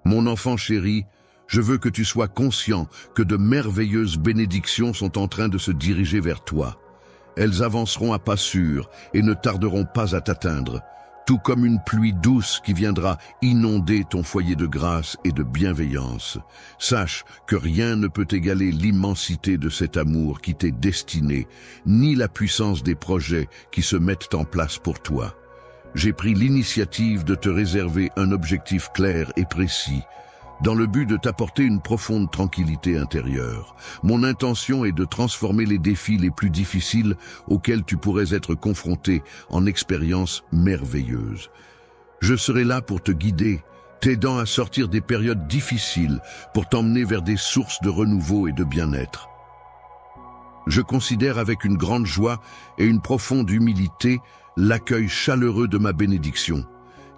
Mon enfant chéri, je veux que tu sois conscient que de merveilleuses bénédictions sont en train de se diriger vers toi. Elles avanceront à pas sûrs et ne tarderont pas à t'atteindre, tout comme une pluie douce qui viendra inonder ton foyer de grâce et de bienveillance. Sache que rien ne peut égaler l'immensité de cet amour qui t'est destiné, ni la puissance des projets qui se mettent en place pour toi. J'ai pris l'initiative de te réserver un objectif clair et précis, dans le but de t'apporter une profonde tranquillité intérieure. Mon intention est de transformer les défis les plus difficiles auxquels tu pourrais être confronté en expériences merveilleuses. Je serai là pour te guider, t'aidant à sortir des périodes difficiles pour t'emmener vers des sources de renouveau et de bien-être. Je considère avec une grande joie et une profonde humilité l'accueil chaleureux de ma bénédiction,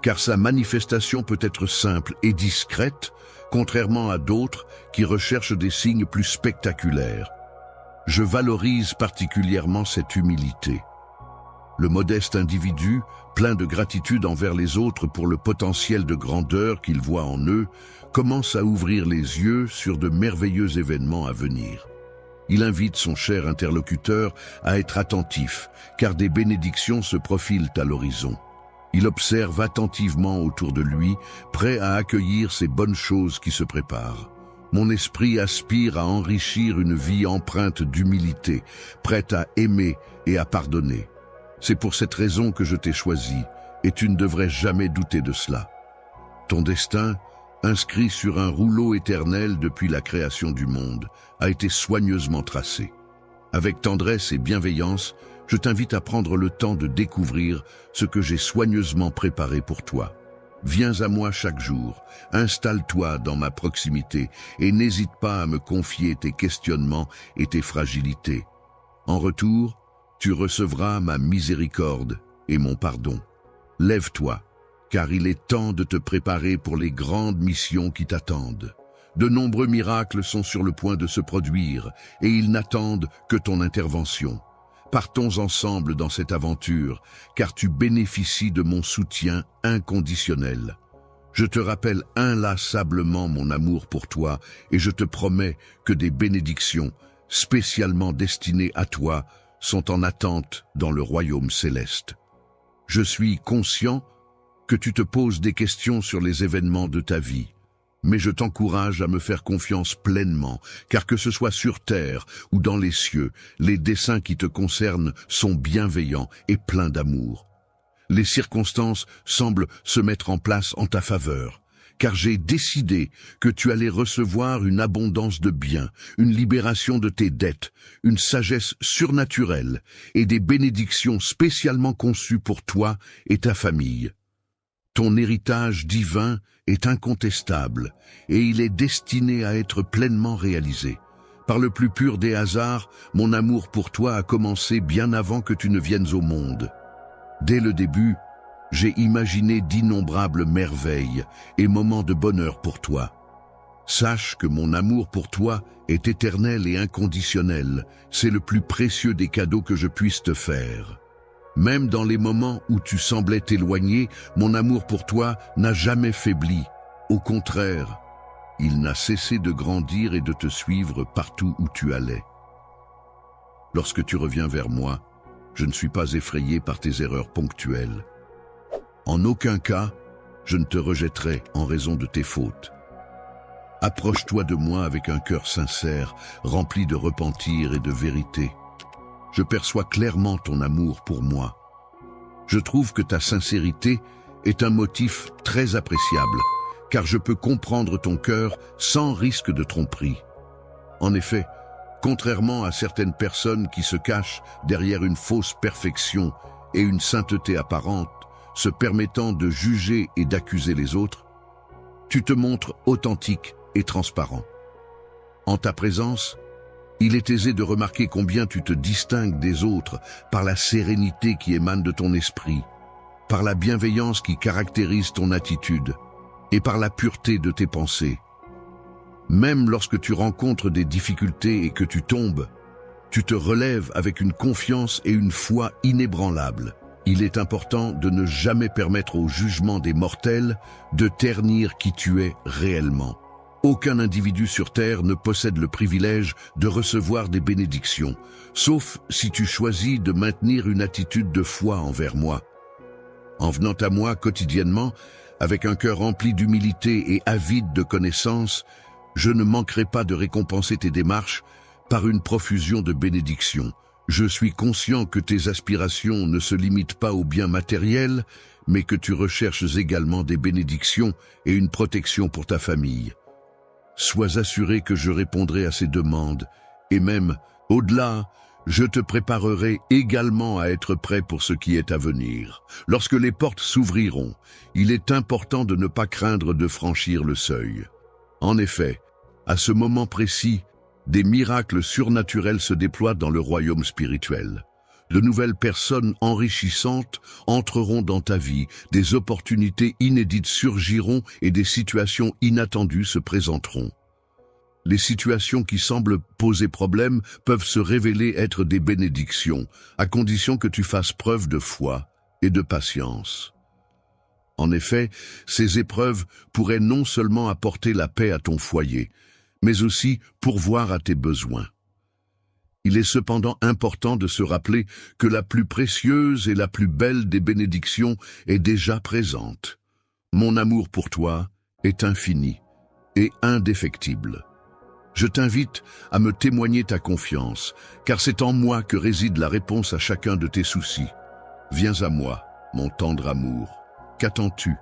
car sa manifestation peut être simple et discrète, contrairement à d'autres qui recherchent des signes plus spectaculaires. Je valorise particulièrement cette humilité. Le modeste individu, plein de gratitude envers les autres pour le potentiel de grandeur qu'il voit en eux, commence à ouvrir les yeux sur de merveilleux événements à venir. Il invite son cher interlocuteur à être attentif, car des bénédictions se profilent à l'horizon. Il observe attentivement autour de lui, prêt à accueillir ces bonnes choses qui se préparent. Mon esprit aspire à enrichir une vie empreinte d'humilité, prête à aimer et à pardonner. C'est pour cette raison que je t'ai choisi, et tu ne devrais jamais douter de cela. Ton destin, inscrit sur un rouleau éternel depuis la création du monde, a été soigneusement tracé. Avec tendresse et bienveillance, je t'invite à prendre le temps de découvrir ce que j'ai soigneusement préparé pour toi. Viens à moi chaque jour, installe-toi dans ma proximité et n'hésite pas à me confier tes questionnements et tes fragilités. En retour, tu recevras ma miséricorde et mon pardon. Lève-toi, car il est temps de te préparer pour les grandes missions qui t'attendent. De nombreux miracles sont sur le point de se produire et ils n'attendent que ton intervention. Partons ensemble dans cette aventure, car tu bénéficies de mon soutien inconditionnel. Je te rappelle inlassablement mon amour pour toi et je te promets que des bénédictions, spécialement destinées à toi, sont en attente dans le royaume céleste. Je suis conscient que tu te poses des questions sur les événements de ta vie. Mais je t'encourage à me faire confiance pleinement, car que ce soit sur terre ou dans les cieux, les desseins qui te concernent sont bienveillants et pleins d'amour. Les circonstances semblent se mettre en place en ta faveur, car j'ai décidé que tu allais recevoir une abondance de biens, une libération de tes dettes, une sagesse surnaturelle et des bénédictions spécialement conçues pour toi et ta famille. Ton héritage divin est incontestable et il est destiné à être pleinement réalisé. Par le plus pur des hasards, mon amour pour toi a commencé bien avant que tu ne viennes au monde. Dès le début, j'ai imaginé d'innombrables merveilles et moments de bonheur pour toi. Sache que mon amour pour toi est éternel et inconditionnel. C'est le plus précieux des cadeaux que je puisse te faire. Même dans les moments où tu semblais t'éloigner, mon amour pour toi n'a jamais faibli. Au contraire, il n'a cessé de grandir et de te suivre partout où tu allais. Lorsque tu reviens vers moi, je ne suis pas effrayé par tes erreurs ponctuelles. En aucun cas, je ne te rejetterai en raison de tes fautes. Approche-toi de moi avec un cœur sincère, rempli de repentir et de vérité. Je perçois clairement ton amour pour moi. Je trouve que ta sincérité est un motif très appréciable, car je peux comprendre ton cœur sans risque de tromperie. En effet, contrairement à certaines personnes qui se cachent derrière une fausse perfection et une sainteté apparente, se permettant de juger et d'accuser les autres, tu te montres authentique et transparent. En ta présence, il est aisé de remarquer combien tu te distingues des autres par la sérénité qui émane de ton esprit, par la bienveillance qui caractérise ton attitude et par la pureté de tes pensées. Même lorsque tu rencontres des difficultés et que tu tombes, tu te relèves avec une confiance et une foi inébranlables. Il est important de ne jamais permettre au jugement des mortels de ternir qui tu es réellement. Aucun individu sur Terre ne possède le privilège de recevoir des bénédictions, sauf si tu choisis de maintenir une attitude de foi envers moi. En venant à moi quotidiennement, avec un cœur rempli d'humilité et avide de connaissances, je ne manquerai pas de récompenser tes démarches par une profusion de bénédictions. Je suis conscient que tes aspirations ne se limitent pas aux biens matériels, mais que tu recherches également des bénédictions et une protection pour ta famille. Sois assuré que je répondrai à ces demandes, et même, au-delà, je te préparerai également à être prêt pour ce qui est à venir. Lorsque les portes s'ouvriront, il est important de ne pas craindre de franchir le seuil. En effet, à ce moment précis, des miracles surnaturels se déploient dans le royaume spirituel. De nouvelles personnes enrichissantes entreront dans ta vie, des opportunités inédites surgiront et des situations inattendues se présenteront. Les situations qui semblent poser problème peuvent se révéler être des bénédictions, à condition que tu fasses preuve de foi et de patience. En effet, ces épreuves pourraient non seulement apporter la paix à ton foyer, mais aussi pourvoir à tes besoins. Il est cependant important de se rappeler que la plus précieuse et la plus belle des bénédictions est déjà présente. Mon amour pour toi est infini et indéfectible. Je t'invite à me témoigner ta confiance, car c'est en moi que réside la réponse à chacun de tes soucis. Viens à moi, mon tendre amour. Qu'attends-tu?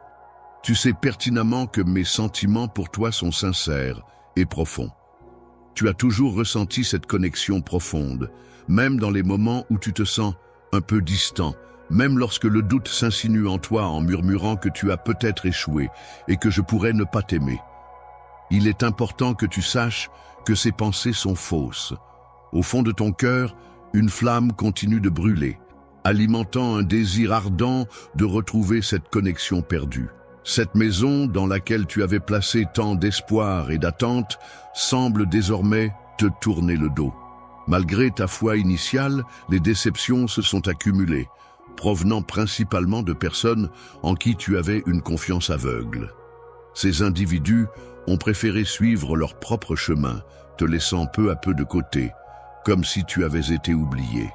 Tu sais pertinemment que mes sentiments pour toi sont sincères et profonds. Tu as toujours ressenti cette connexion profonde, même dans les moments où tu te sens un peu distant, même lorsque le doute s'insinue en toi en murmurant que tu as peut-être échoué et que je pourrais ne pas t'aimer. Il est important que tu saches que ces pensées sont fausses. Au fond de ton cœur, une flamme continue de brûler, alimentant un désir ardent de retrouver cette connexion perdue. Cette maison dans laquelle tu avais placé tant d'espoir et d'attente semble désormais te tourner le dos. Malgré ta foi initiale, les déceptions se sont accumulées, provenant principalement de personnes en qui tu avais une confiance aveugle. Ces individus ont préféré suivre leur propre chemin, te laissant peu à peu de côté, comme si tu avais été oublié.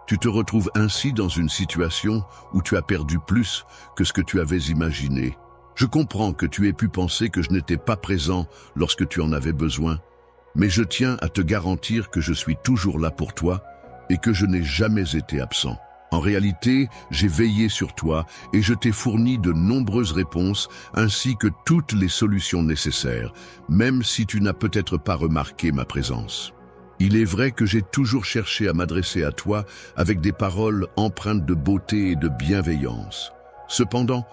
Tu te retrouves ainsi dans une situation où tu as perdu plus que ce que tu avais imaginé. Je comprends que tu aies pu penser que je n'étais pas présent lorsque tu en avais besoin, mais je tiens à te garantir que je suis toujours là pour toi et que je n'ai jamais été absent. En réalité, j'ai veillé sur toi et je t'ai fourni de nombreuses réponses ainsi que toutes les solutions nécessaires, même si tu n'as peut-être pas remarqué ma présence. Il est vrai que j'ai toujours cherché à m'adresser à toi avec des paroles empreintes de beauté et de bienveillance. Cependant,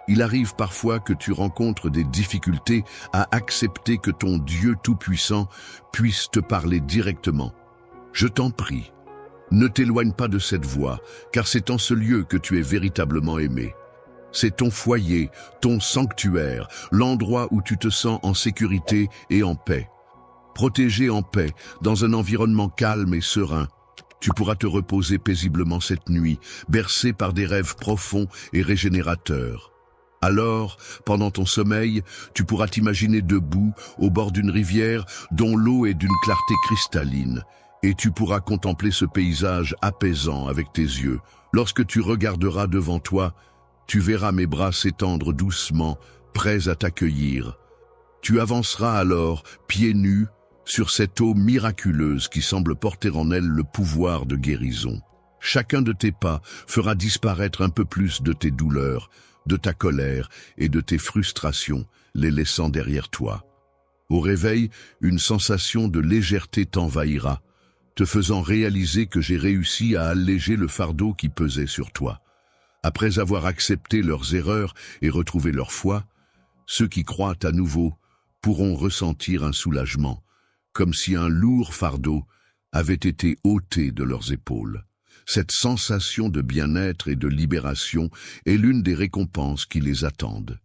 il arrive parfois que tu rencontres des difficultés à accepter que ton Dieu Tout-Puissant puisse te parler directement. Je t'en prie, ne t'éloigne pas de cette voie, car c'est en ce lieu que tu es véritablement aimé. C'est ton foyer, ton sanctuaire, l'endroit où tu te sens en sécurité et en paix. Protégé en paix, dans un environnement calme et serein, tu pourras te reposer paisiblement cette nuit, bercé par des rêves profonds et régénérateurs. Alors, pendant ton sommeil, tu pourras t'imaginer debout au bord d'une rivière dont l'eau est d'une clarté cristalline, et tu pourras contempler ce paysage apaisant avec tes yeux. Lorsque tu regarderas devant toi, tu verras mes bras s'étendre doucement, prêts à t'accueillir. Tu avanceras alors, pieds nus, sur cette eau miraculeuse qui semble porter en elle le pouvoir de guérison. Chacun de tes pas fera disparaître un peu plus de tes douleurs, de ta colère et de tes frustrations, les laissant derrière toi. Au réveil, une sensation de légèreté t'envahira, te faisant réaliser que j'ai réussi à alléger le fardeau qui pesait sur toi. Après avoir accepté leurs erreurs et retrouvé leur foi, ceux qui croient à nouveau pourront ressentir un soulagement, comme si un lourd fardeau avait été ôté de leurs épaules. Cette sensation de bien-être et de libération est l'une des récompenses qui les attendent.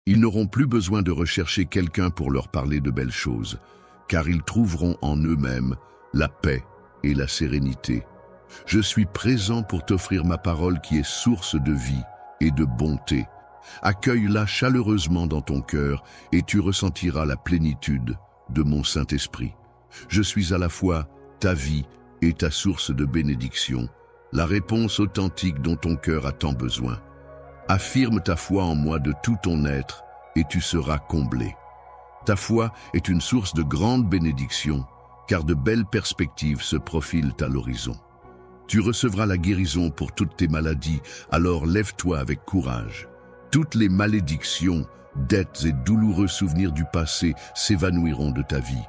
Ils n'auront plus besoin de rechercher quelqu'un pour leur parler de belles choses, car ils trouveront en eux-mêmes la paix et la sérénité. Je suis présent pour t'offrir ma parole qui est source de vie et de bonté. Accueille-la chaleureusement dans ton cœur et tu ressentiras la plénitude de mon Saint-Esprit. Je suis à la fois ta vie et ta source de bénédiction, la réponse authentique dont ton cœur a tant besoin. Affirme ta foi en moi de tout ton être et tu seras comblé. Ta foi est une source de grande bénédiction, car de belles perspectives se profilent à l'horizon. Tu recevras la guérison pour toutes tes maladies, alors lève-toi avec courage. Toutes les malédictions, dettes et douloureux souvenirs du passé s'évanouiront de ta vie.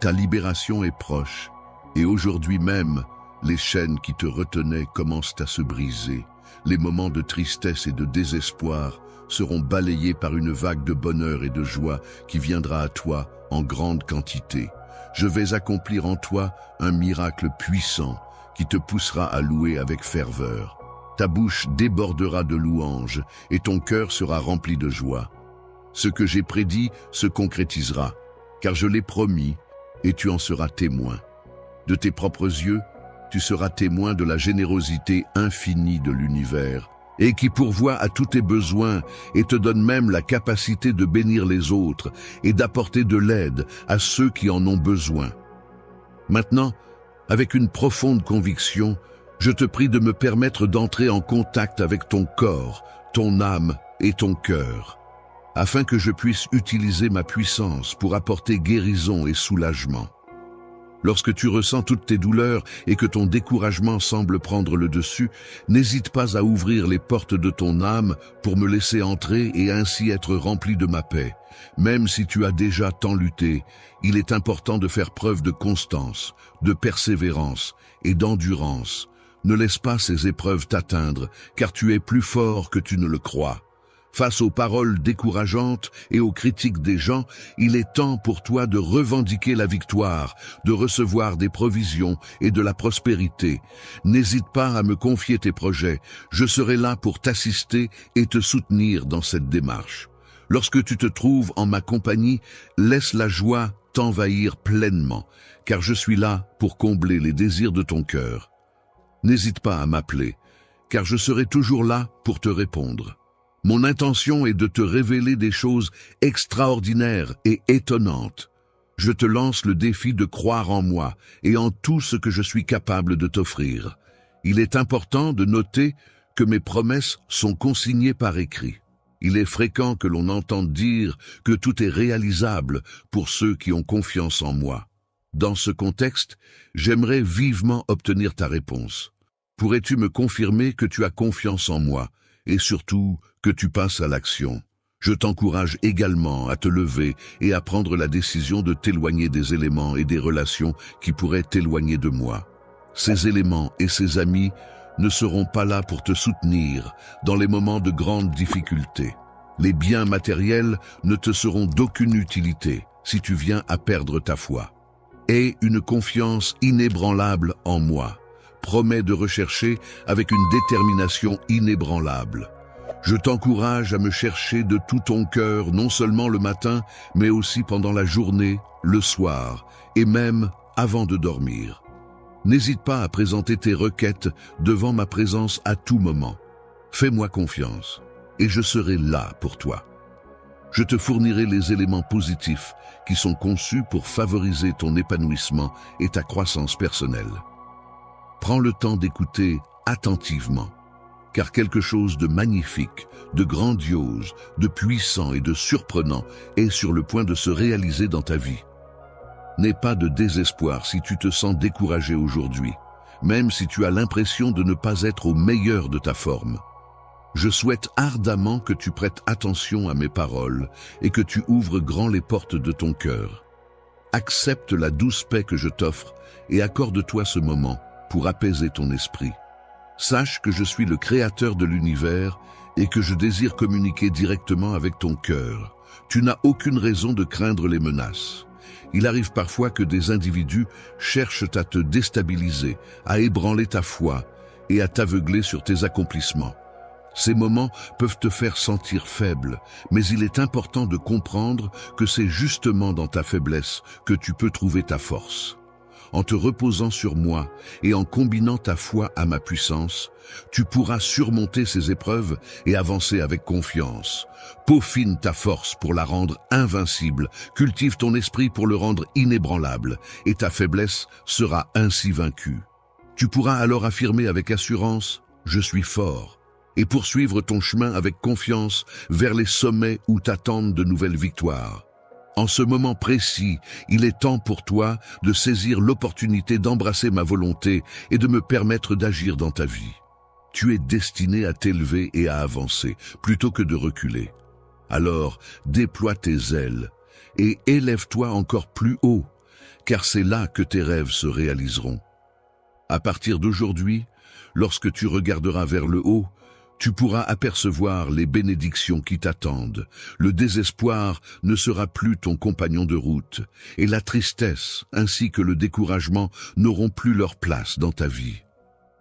Ta libération est proche, et aujourd'hui même, les chaînes qui te retenaient commencent à se briser. Les moments de tristesse et de désespoir seront balayés par une vague de bonheur et de joie qui viendra à toi en grande quantité. Je vais accomplir en toi un miracle puissant qui te poussera à louer avec ferveur. Ta bouche débordera de louanges et ton cœur sera rempli de joie. Ce que j'ai prédit se concrétisera, car je l'ai promis et tu en seras témoin. De tes propres yeux, tu seras témoin de la générosité infinie de l'univers et qui pourvoit à tous tes besoins et te donne même la capacité de bénir les autres et d'apporter de l'aide à ceux qui en ont besoin. Maintenant, avec une profonde conviction, je te prie de me permettre d'entrer en contact avec ton corps, ton âme et ton cœur, afin que je puisse utiliser ma puissance pour apporter guérison et soulagement. Lorsque tu ressens toutes tes douleurs et que ton découragement semble prendre le dessus, n'hésite pas à ouvrir les portes de ton âme pour me laisser entrer et ainsi être rempli de ma paix. Même si tu as déjà tant lutté, il est important de faire preuve de constance, de persévérance et d'endurance. Ne laisse pas ces épreuves t'atteindre, car tu es plus fort que tu ne le crois. Face aux paroles décourageantes et aux critiques des gens, il est temps pour toi de revendiquer la victoire, de recevoir des provisions et de la prospérité. N'hésite pas à me confier tes projets, je serai là pour t'assister et te soutenir dans cette démarche. Lorsque tu te trouves en ma compagnie, laisse la joie t'envahir pleinement, car je suis là pour combler les désirs de ton cœur. N'hésite pas à m'appeler, car je serai toujours là pour te répondre. Mon intention est de te révéler des choses extraordinaires et étonnantes. Je te lance le défi de croire en moi et en tout ce que je suis capable de t'offrir. Il est important de noter que mes promesses sont consignées par écrit. Il est fréquent que l'on entende dire que tout est réalisable pour ceux qui ont confiance en moi. Dans ce contexte, j'aimerais vivement obtenir ta réponse. Pourrais-tu me confirmer que tu as confiance en moi et surtout que tu passes à l'action? Je t'encourage également à te lever et à prendre la décision de t'éloigner des éléments et des relations qui pourraient t'éloigner de moi. Ces éléments et ces amis ne seront pas là pour te soutenir dans les moments de grande difficulté. Les biens matériels ne te seront d'aucune utilité si tu viens à perdre ta foi. Aie une confiance inébranlable en moi. Promets de rechercher avec une détermination inébranlable. Je t'encourage à me chercher de tout ton cœur, non seulement le matin, mais aussi pendant la journée, le soir, et même avant de dormir. N'hésite pas à présenter tes requêtes devant ma présence à tout moment. Fais-moi confiance, et je serai là pour toi. Je te fournirai les éléments positifs qui sont conçus pour favoriser ton épanouissement et ta croissance personnelle. Prends le temps d'écouter attentivement, car quelque chose de magnifique, de grandiose, de puissant et de surprenant est sur le point de se réaliser dans ta vie. N'aie pas de désespoir si tu te sens découragé aujourd'hui, même si tu as l'impression de ne pas être au meilleur de ta forme. Je souhaite ardemment que tu prêtes attention à mes paroles et que tu ouvres grand les portes de ton cœur. Accepte la douce paix que je t'offre et accorde-toi ce moment pour apaiser ton esprit. Sache que je suis le créateur de l'univers et que je désire communiquer directement avec ton cœur. Tu n'as aucune raison de craindre les menaces. Il arrive parfois que des individus cherchent à te déstabiliser, à ébranler ta foi et à t'aveugler sur tes accomplissements. Ces moments peuvent te faire sentir faible, mais il est important de comprendre que c'est justement dans ta faiblesse que tu peux trouver ta force. en te reposant sur moi et en combinant ta foi à ma puissance, tu pourras surmonter ces épreuves et avancer avec confiance. Peaufine ta force pour la rendre invincible, cultive ton esprit pour le rendre inébranlable, et ta faiblesse sera ainsi vaincue. Tu pourras alors affirmer avec assurance « Je suis fort » et poursuivre ton chemin avec confiance vers les sommets où t'attendent de nouvelles victoires. En ce moment précis, il est temps pour toi de saisir l'opportunité d'embrasser ma volonté et de me permettre d'agir dans ta vie. Tu es destiné à t'élever et à avancer, plutôt que de reculer. Alors, déploie tes ailes et élève-toi encore plus haut, car c'est là que tes rêves se réaliseront. À partir d'aujourd'hui, lorsque tu regarderas vers le haut, tu pourras apercevoir les bénédictions qui t'attendent. Le désespoir ne sera plus ton compagnon de route, et la tristesse ainsi que le découragement n'auront plus leur place dans ta vie.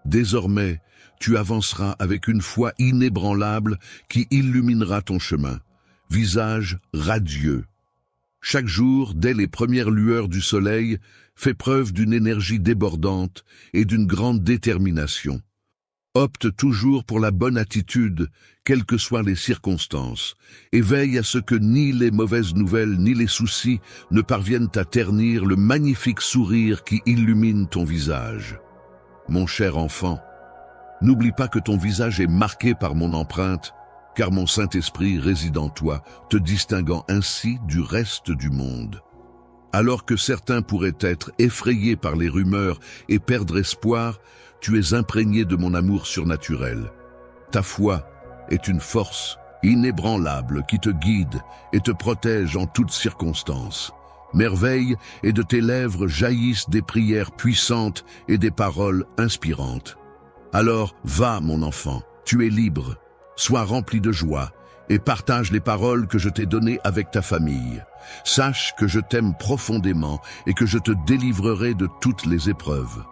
Désormais, tu avanceras avec une foi inébranlable qui illuminera ton chemin, visage radieux. Chaque jour, dès les premières lueurs du soleil, fais preuve d'une énergie débordante et d'une grande détermination. Opte toujours pour la bonne attitude, quelles que soient les circonstances, et veille à ce que ni les mauvaises nouvelles ni les soucis ne parviennent à ternir le magnifique sourire qui illumine ton visage. Mon cher enfant, n'oublie pas que ton visage est marqué par mon empreinte, car mon Saint-Esprit réside en toi, te distinguant ainsi du reste du monde. Alors que certains pourraient être effrayés par les rumeurs et perdre espoir, tu es imprégné de mon amour surnaturel. Ta foi est une force inébranlable qui te guide et te protège en toutes circonstances. Merveille, et de tes lèvres jaillissent des prières puissantes et des paroles inspirantes. Alors va, mon enfant, tu es libre, sois rempli de joie et partage les paroles que je t'ai données avec ta famille. Sache que je t'aime profondément et que je te délivrerai de toutes les épreuves.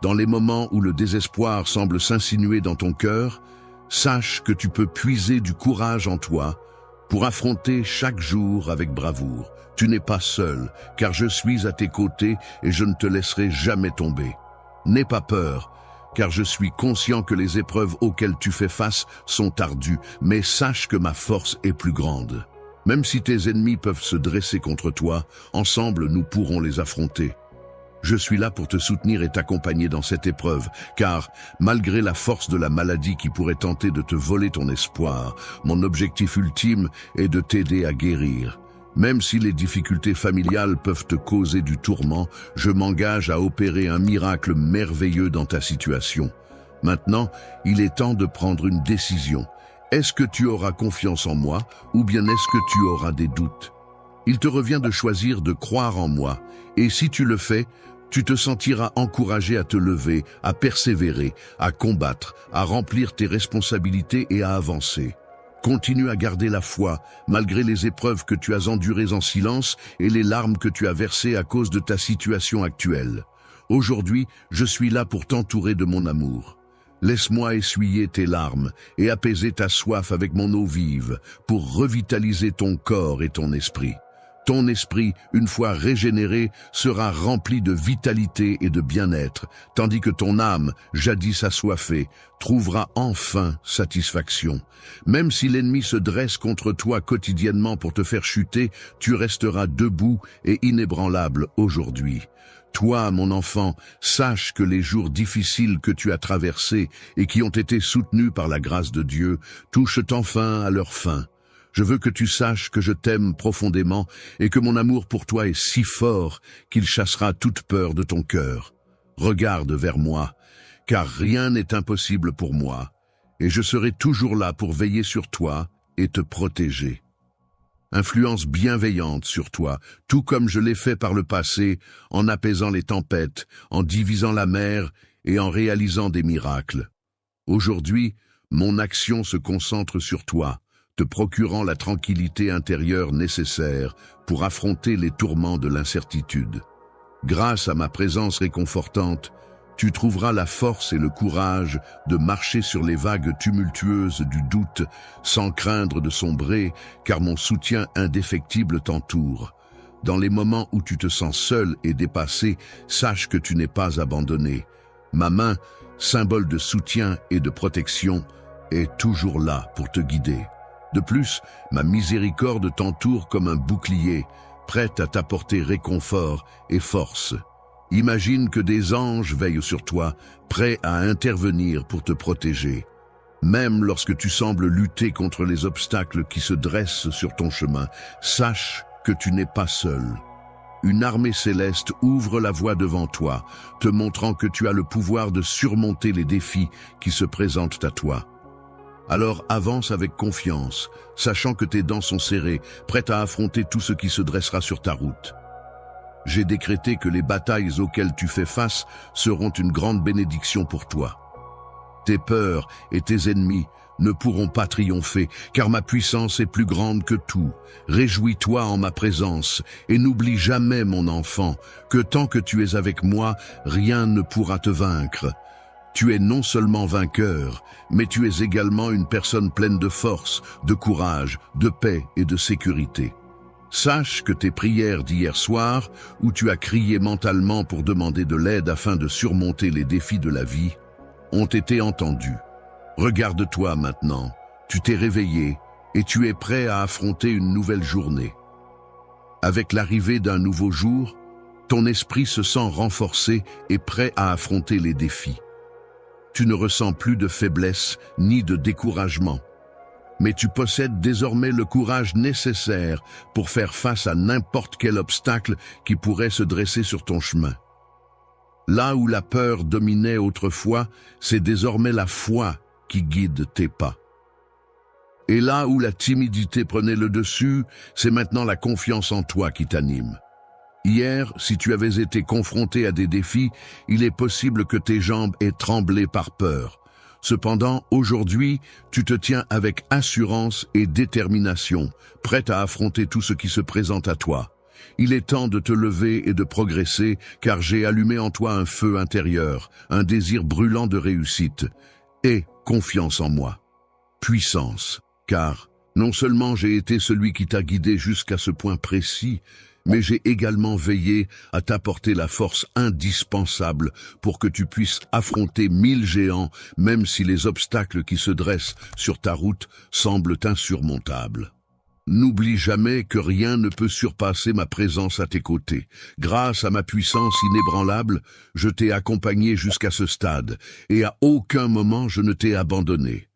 Dans les moments où le désespoir semble s'insinuer dans ton cœur, sache que tu peux puiser du courage en toi pour affronter chaque jour avec bravoure. Tu n'es pas seul, car je suis à tes côtés et je ne te laisserai jamais tomber. N'aie pas peur, car je suis conscient que les épreuves auxquelles tu fais face sont ardues, mais sache que ma force est plus grande. Même si tes ennemis peuvent se dresser contre toi, ensemble nous pourrons les affronter. Je suis là pour te soutenir et t'accompagner dans cette épreuve, car, malgré la force de la maladie qui pourrait tenter de te voler ton espoir, mon objectif ultime est de t'aider à guérir. Même si les difficultés familiales peuvent te causer du tourment, je m'engage à opérer un miracle merveilleux dans ta situation. Maintenant, il est temps de prendre une décision. Est-ce que tu auras confiance en moi, ou bien est-ce que tu auras des doutes? Il te revient de choisir de croire en moi, et si tu le fais, tu te sentiras encouragé à te lever, à persévérer, à combattre, à remplir tes responsabilités et à avancer. Continue à garder la foi, malgré les épreuves que tu as endurées en silence et les larmes que tu as versées à cause de ta situation actuelle. Aujourd'hui, je suis là pour t'entourer de mon amour. Laisse-moi essuyer tes larmes et apaiser ta soif avec mon eau vive pour revitaliser ton corps et ton esprit. Ton esprit, une fois régénéré, sera rempli de vitalité et de bien-être, tandis que ton âme, jadis assoiffée, trouvera enfin satisfaction. Même si l'ennemi se dresse contre toi quotidiennement pour te faire chuter, tu resteras debout et inébranlable aujourd'hui. Toi, mon enfant, sache que les jours difficiles que tu as traversés et qui ont été soutenus par la grâce de Dieu touchent enfin à leur fin. Je veux que tu saches que je t'aime profondément et que mon amour pour toi est si fort qu'il chassera toute peur de ton cœur. Regarde vers moi, car rien n'est impossible pour moi, et je serai toujours là pour veiller sur toi et te protéger. Influence bienveillante sur toi, tout comme je l'ai fait par le passé, en apaisant les tempêtes, en divisant la mer et en réalisant des miracles. Aujourd'hui, mon action se concentre sur toi, te procurant la tranquillité intérieure nécessaire pour affronter les tourments de l'incertitude. Grâce à ma présence réconfortante, tu trouveras la force et le courage de marcher sur les vagues tumultueuses du doute sans craindre de sombrer, car mon soutien indéfectible t'entoure. Dans les moments où tu te sens seul et dépassé, sache que tu n'es pas abandonné. Ma main, symbole de soutien et de protection, est toujours là pour te guider. De plus, ma miséricorde t'entoure comme un bouclier, prête à t'apporter réconfort et force. Imagine que des anges veillent sur toi, prêts à intervenir pour te protéger. Même lorsque tu sembles lutter contre les obstacles qui se dressent sur ton chemin, sache que tu n'es pas seul. Une armée céleste ouvre la voie devant toi, te montrant que tu as le pouvoir de surmonter les défis qui se présentent à toi. Alors avance avec confiance, sachant que tes dents sont serrées, prête à affronter tout ce qui se dressera sur ta route. J'ai décrété que les batailles auxquelles tu fais face seront une grande bénédiction pour toi. Tes peurs et tes ennemis ne pourront pas triompher, car ma puissance est plus grande que tout. Réjouis-toi en ma présence, et n'oublie jamais, mon enfant, que tant que tu es avec moi, rien ne pourra te vaincre. Tu es non seulement vainqueur, mais tu es également une personne pleine de force, de courage, de paix et de sécurité. Sache que tes prières d'hier soir, où tu as crié mentalement pour demander de l'aide afin de surmonter les défis de la vie, ont été entendues. Regarde-toi maintenant, tu t'es réveillé et tu es prêt à affronter une nouvelle journée. Avec l'arrivée d'un nouveau jour, ton esprit se sent renforcé et prêt à affronter les défis. Tu ne ressens plus de faiblesse ni de découragement, mais tu possèdes désormais le courage nécessaire pour faire face à n'importe quel obstacle qui pourrait se dresser sur ton chemin. Là où la peur dominait autrefois, c'est désormais la foi qui guide tes pas. Et là où la timidité prenait le dessus, c'est maintenant la confiance en toi qui t'anime. Hier, si tu avais été confronté à des défis, il est possible que tes jambes aient tremblé par peur. Cependant, aujourd'hui, tu te tiens avec assurance et détermination, prête à affronter tout ce qui se présente à toi. Il est temps de te lever et de progresser, car j'ai allumé en toi un feu intérieur, un désir brûlant de réussite. Aie confiance en moi. Puissance, car non seulement j'ai été celui qui t'a guidé jusqu'à ce point précis, mais j'ai également veillé à t'apporter la force indispensable pour que tu puisses affronter 1000 géants, même si les obstacles qui se dressent sur ta route semblent insurmontables. N'oublie jamais que rien ne peut surpasser ma présence à tes côtés. Grâce à ma puissance inébranlable, je t'ai accompagné jusqu'à ce stade, et à aucun moment je ne t'ai abandonné.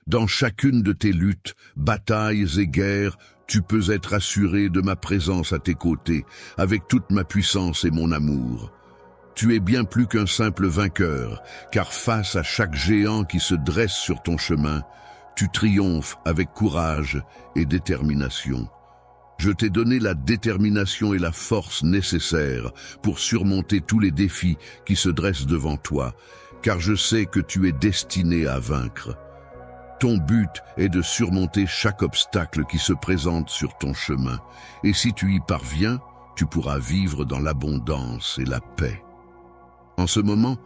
Dans chacune de tes luttes, batailles et guerres, tu peux être assuré de ma présence à tes côtés, avec toute ma puissance et mon amour. Tu es bien plus qu'un simple vainqueur, car face à chaque géant qui se dresse sur ton chemin, tu triomphes avec courage et détermination. Je t'ai donné la détermination et la force nécessaires pour surmonter tous les défis qui se dressent devant toi, car je sais que tu es destiné à vaincre. Ton but est de surmonter chaque obstacle qui se présente sur ton chemin, et si tu y parviens, tu pourras vivre dans l'abondance et la paix. En ce moment,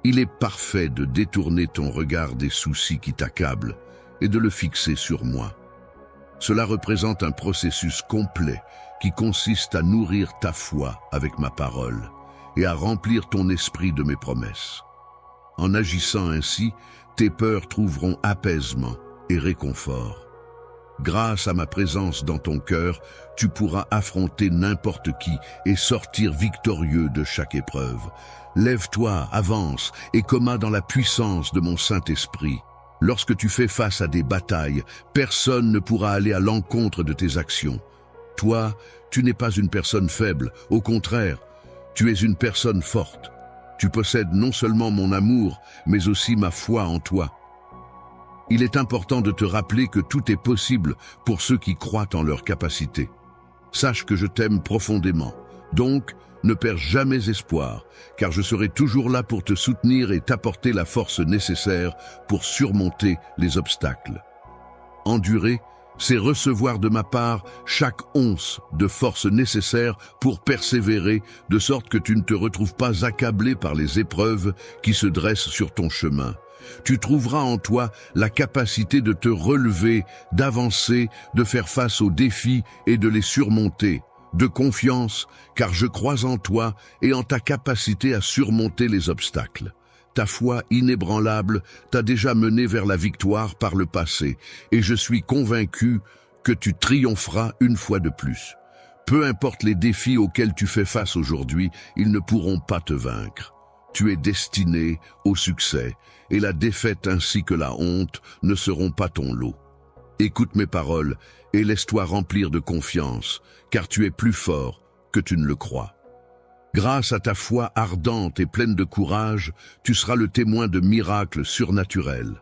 il est parfait de détourner ton regard des soucis qui t'accablent et de le fixer sur moi. Cela représente un processus complet qui consiste à nourrir ta foi avec ma parole et à remplir ton esprit de mes promesses. En agissant ainsi, tes peurs trouveront apaisement et réconfort. Grâce à ma présence dans ton cœur, tu pourras affronter n'importe qui et sortir victorieux de chaque épreuve. Lève-toi, avance et combat dans la puissance de mon Saint-Esprit. Lorsque tu fais face à des batailles, personne ne pourra aller à l'encontre de tes actions. Toi, tu n'es pas une personne faible, au contraire, tu es une personne forte. Tu possèdes non seulement mon amour, mais aussi ma foi en toi. Il est important de te rappeler que tout est possible pour ceux qui croient en leur capacité. Sache que je t'aime profondément, donc ne perds jamais espoir, car je serai toujours là pour te soutenir et t'apporter la force nécessaire pour surmonter les obstacles. Endurer, c'est recevoir de ma part chaque once de force nécessaire pour persévérer, de sorte que tu ne te retrouves pas accablé par les épreuves qui se dressent sur ton chemin. Tu trouveras en toi la capacité de te relever, d'avancer, de faire face aux défis et de les surmonter. de confiance, car je crois en toi et en ta capacité à surmonter les obstacles. Ta foi inébranlable t'a déjà mené vers la victoire par le passé, et je suis convaincu que tu triompheras une fois de plus. Peu importe les défis auxquels tu fais face aujourd'hui, ils ne pourront pas te vaincre. Tu es destiné au succès, et la défaite ainsi que la honte ne seront pas ton lot. Écoute mes paroles et laisse-toi remplir de confiance, car tu es plus fort que tu ne le crois. Grâce à ta foi ardente et pleine de courage, tu seras le témoin de miracles surnaturels.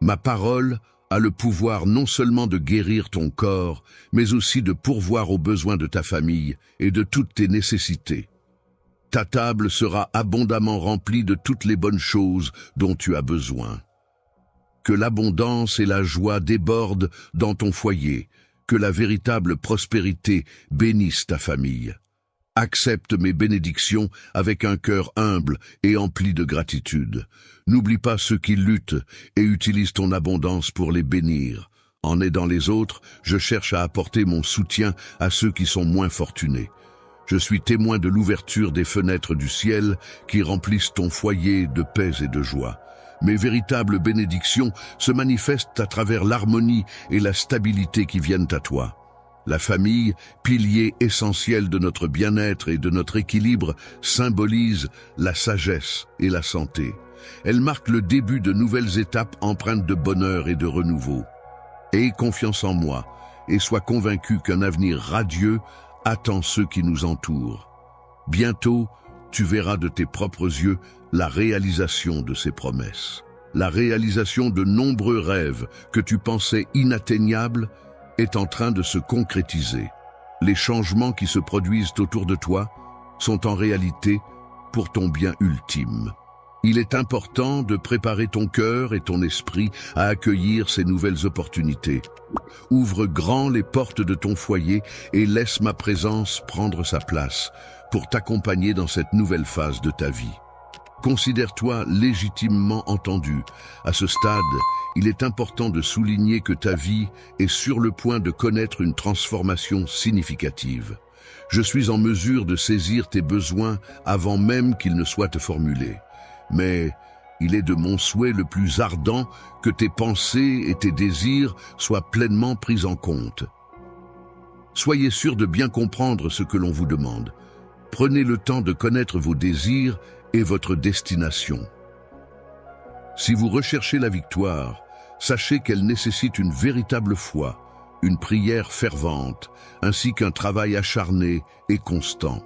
Ma parole a le pouvoir non seulement de guérir ton corps, mais aussi de pourvoir aux besoins de ta famille et de toutes tes nécessités. Ta table sera abondamment remplie de toutes les bonnes choses dont tu as besoin. Que l'abondance et la joie débordent dans ton foyer, que la véritable prospérité bénisse ta famille. Accepte mes bénédictions avec un cœur humble et empli de gratitude. N'oublie pas ceux qui luttent et utilise ton abondance pour les bénir. En aidant les autres, je cherche à apporter mon soutien à ceux qui sont moins fortunés. Je suis témoin de l'ouverture des fenêtres du ciel qui remplissent ton foyer de paix et de joie. Mes véritables bénédictions se manifestent à travers l'harmonie et la stabilité qui viennent à toi. La famille, pilier essentiel de notre bien-être et de notre équilibre, symbolise la sagesse et la santé. Elle marque le début de nouvelles étapes empreintes de bonheur et de renouveau. Aie confiance en moi et sois convaincu qu'un avenir radieux attend ceux qui nous entourent. Bientôt, tu verras de tes propres yeux la réalisation de ces promesses. La réalisation de nombreux rêves que tu pensais inatteignables est en train de se concrétiser. Les changements qui se produisent autour de toi sont en réalité pour ton bien ultime. Il est important de préparer ton cœur et ton esprit à accueillir ces nouvelles opportunités. Ouvre grand les portes de ton foyer et laisse ma présence prendre sa place pour t'accompagner dans cette nouvelle phase de ta vie. Considère-toi légitimement entendu. À ce stade, il est important de souligner que ta vie est sur le point de connaître une transformation significative. Je suis en mesure de saisir tes besoins avant même qu'ils ne soient formulés. Mais il est de mon souhait le plus ardent que tes pensées et tes désirs soient pleinement pris en compte. Soyez sûr de bien comprendre ce que l'on vous demande. Prenez le temps de connaître vos désirs et votre destination. Si vous recherchez la victoire, sachez qu'elle nécessite une véritable foi, une prière fervente, ainsi qu'un travail acharné et constant.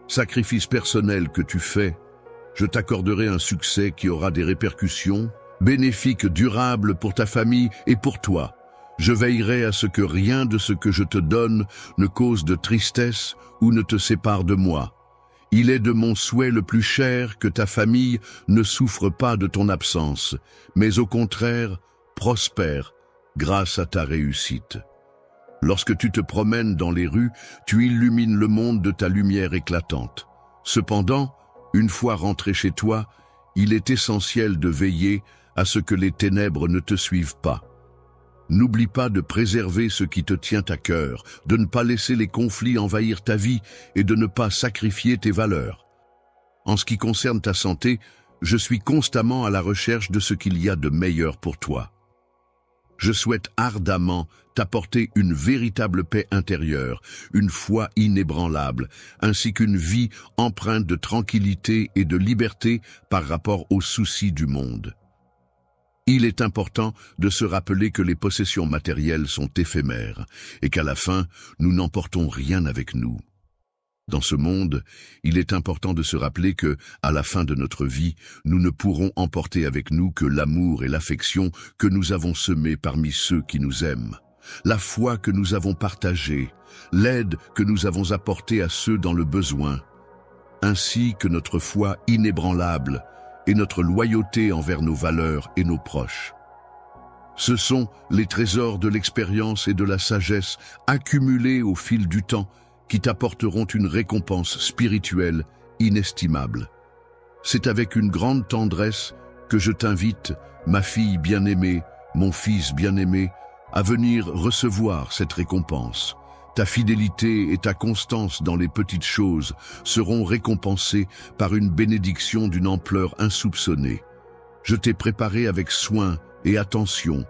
Sacrifice personnel que tu fais, je t'accorderai un succès qui aura des répercussions bénéfiques, durables pour ta famille et pour toi. Je veillerai à ce que rien de ce que je te donne ne cause de tristesse ou ne te sépare de moi. Il est de mon souhait le plus cher que ta famille ne souffre pas de ton absence, mais au contraire, prospère grâce à ta réussite. Lorsque tu te promènes dans les rues, tu illumines le monde de ta lumière éclatante. Cependant, une fois rentré chez toi, il est essentiel de veiller à ce que les ténèbres ne te suivent pas. N'oublie pas de préserver ce qui te tient à cœur, de ne pas laisser les conflits envahir ta vie et de ne pas sacrifier tes valeurs. En ce qui concerne ta santé, je suis constamment à la recherche de ce qu'il y a de meilleur pour toi. Je souhaite ardemment t'apporter une véritable paix intérieure, une foi inébranlable, ainsi qu'une vie empreinte de tranquillité et de liberté par rapport aux soucis du monde. Il est important de se rappeler que les possessions matérielles sont éphémères et qu'à la fin, nous n'emportons rien avec nous. Dans ce monde, il est important de se rappeler que, à la fin de notre vie, nous ne pourrons emporter avec nous que l'amour et l'affection que nous avons semés parmi ceux qui nous aiment, la foi que nous avons partagée, l'aide que nous avons apportée à ceux dans le besoin, ainsi que notre foi inébranlable et notre loyauté envers nos valeurs et nos proches. Ce sont les trésors de l'expérience et de la sagesse accumulés au fil du temps qui t'apporteront une récompense spirituelle inestimable. C'est avec une grande tendresse que je t'invite, ma fille bien-aimée, mon fils bien-aimé, à venir recevoir cette récompense. Ta fidélité et ta constance dans les petites choses seront récompensées par une bénédiction d'une ampleur insoupçonnée. Je t'ai préparé avec soin et attention,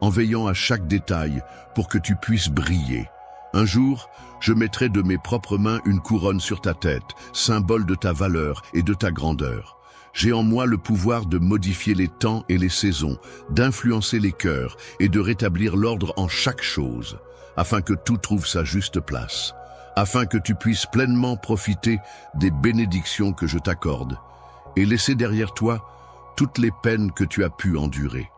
en veillant à chaque détail pour que tu puisses briller. Un jour, je mettrai de mes propres mains une couronne sur ta tête, symbole de ta valeur et de ta grandeur. J'ai en moi le pouvoir de modifier les temps et les saisons, d'influencer les cœurs et de rétablir l'ordre en chaque chose, afin que tout trouve sa juste place, afin que tu puisses pleinement profiter des bénédictions que je t'accorde et laisser derrière toi toutes les peines que tu as pu endurer.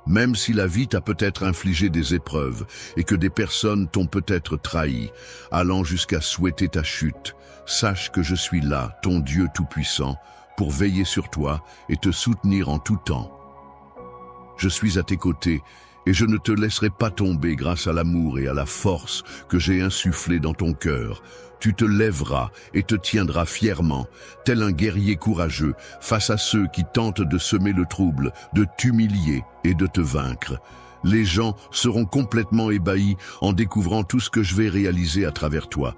Même si la vie t'a peut-être infligé des épreuves et que des personnes t'ont peut-être trahi, allant jusqu'à souhaiter ta chute, sache que je suis là, ton Dieu Tout-Puissant, pour veiller sur toi et te soutenir en tout temps. Je suis à tes côtés et je ne te laisserai pas tomber grâce à l'amour et à la force que j'ai insufflé dans ton cœur. Tu te lèveras et te tiendras fièrement, tel un guerrier courageux, face à ceux qui tentent de semer le trouble, de t'humilier et de te vaincre. Les gens seront complètement ébahis en découvrant tout ce que je vais réaliser à travers toi.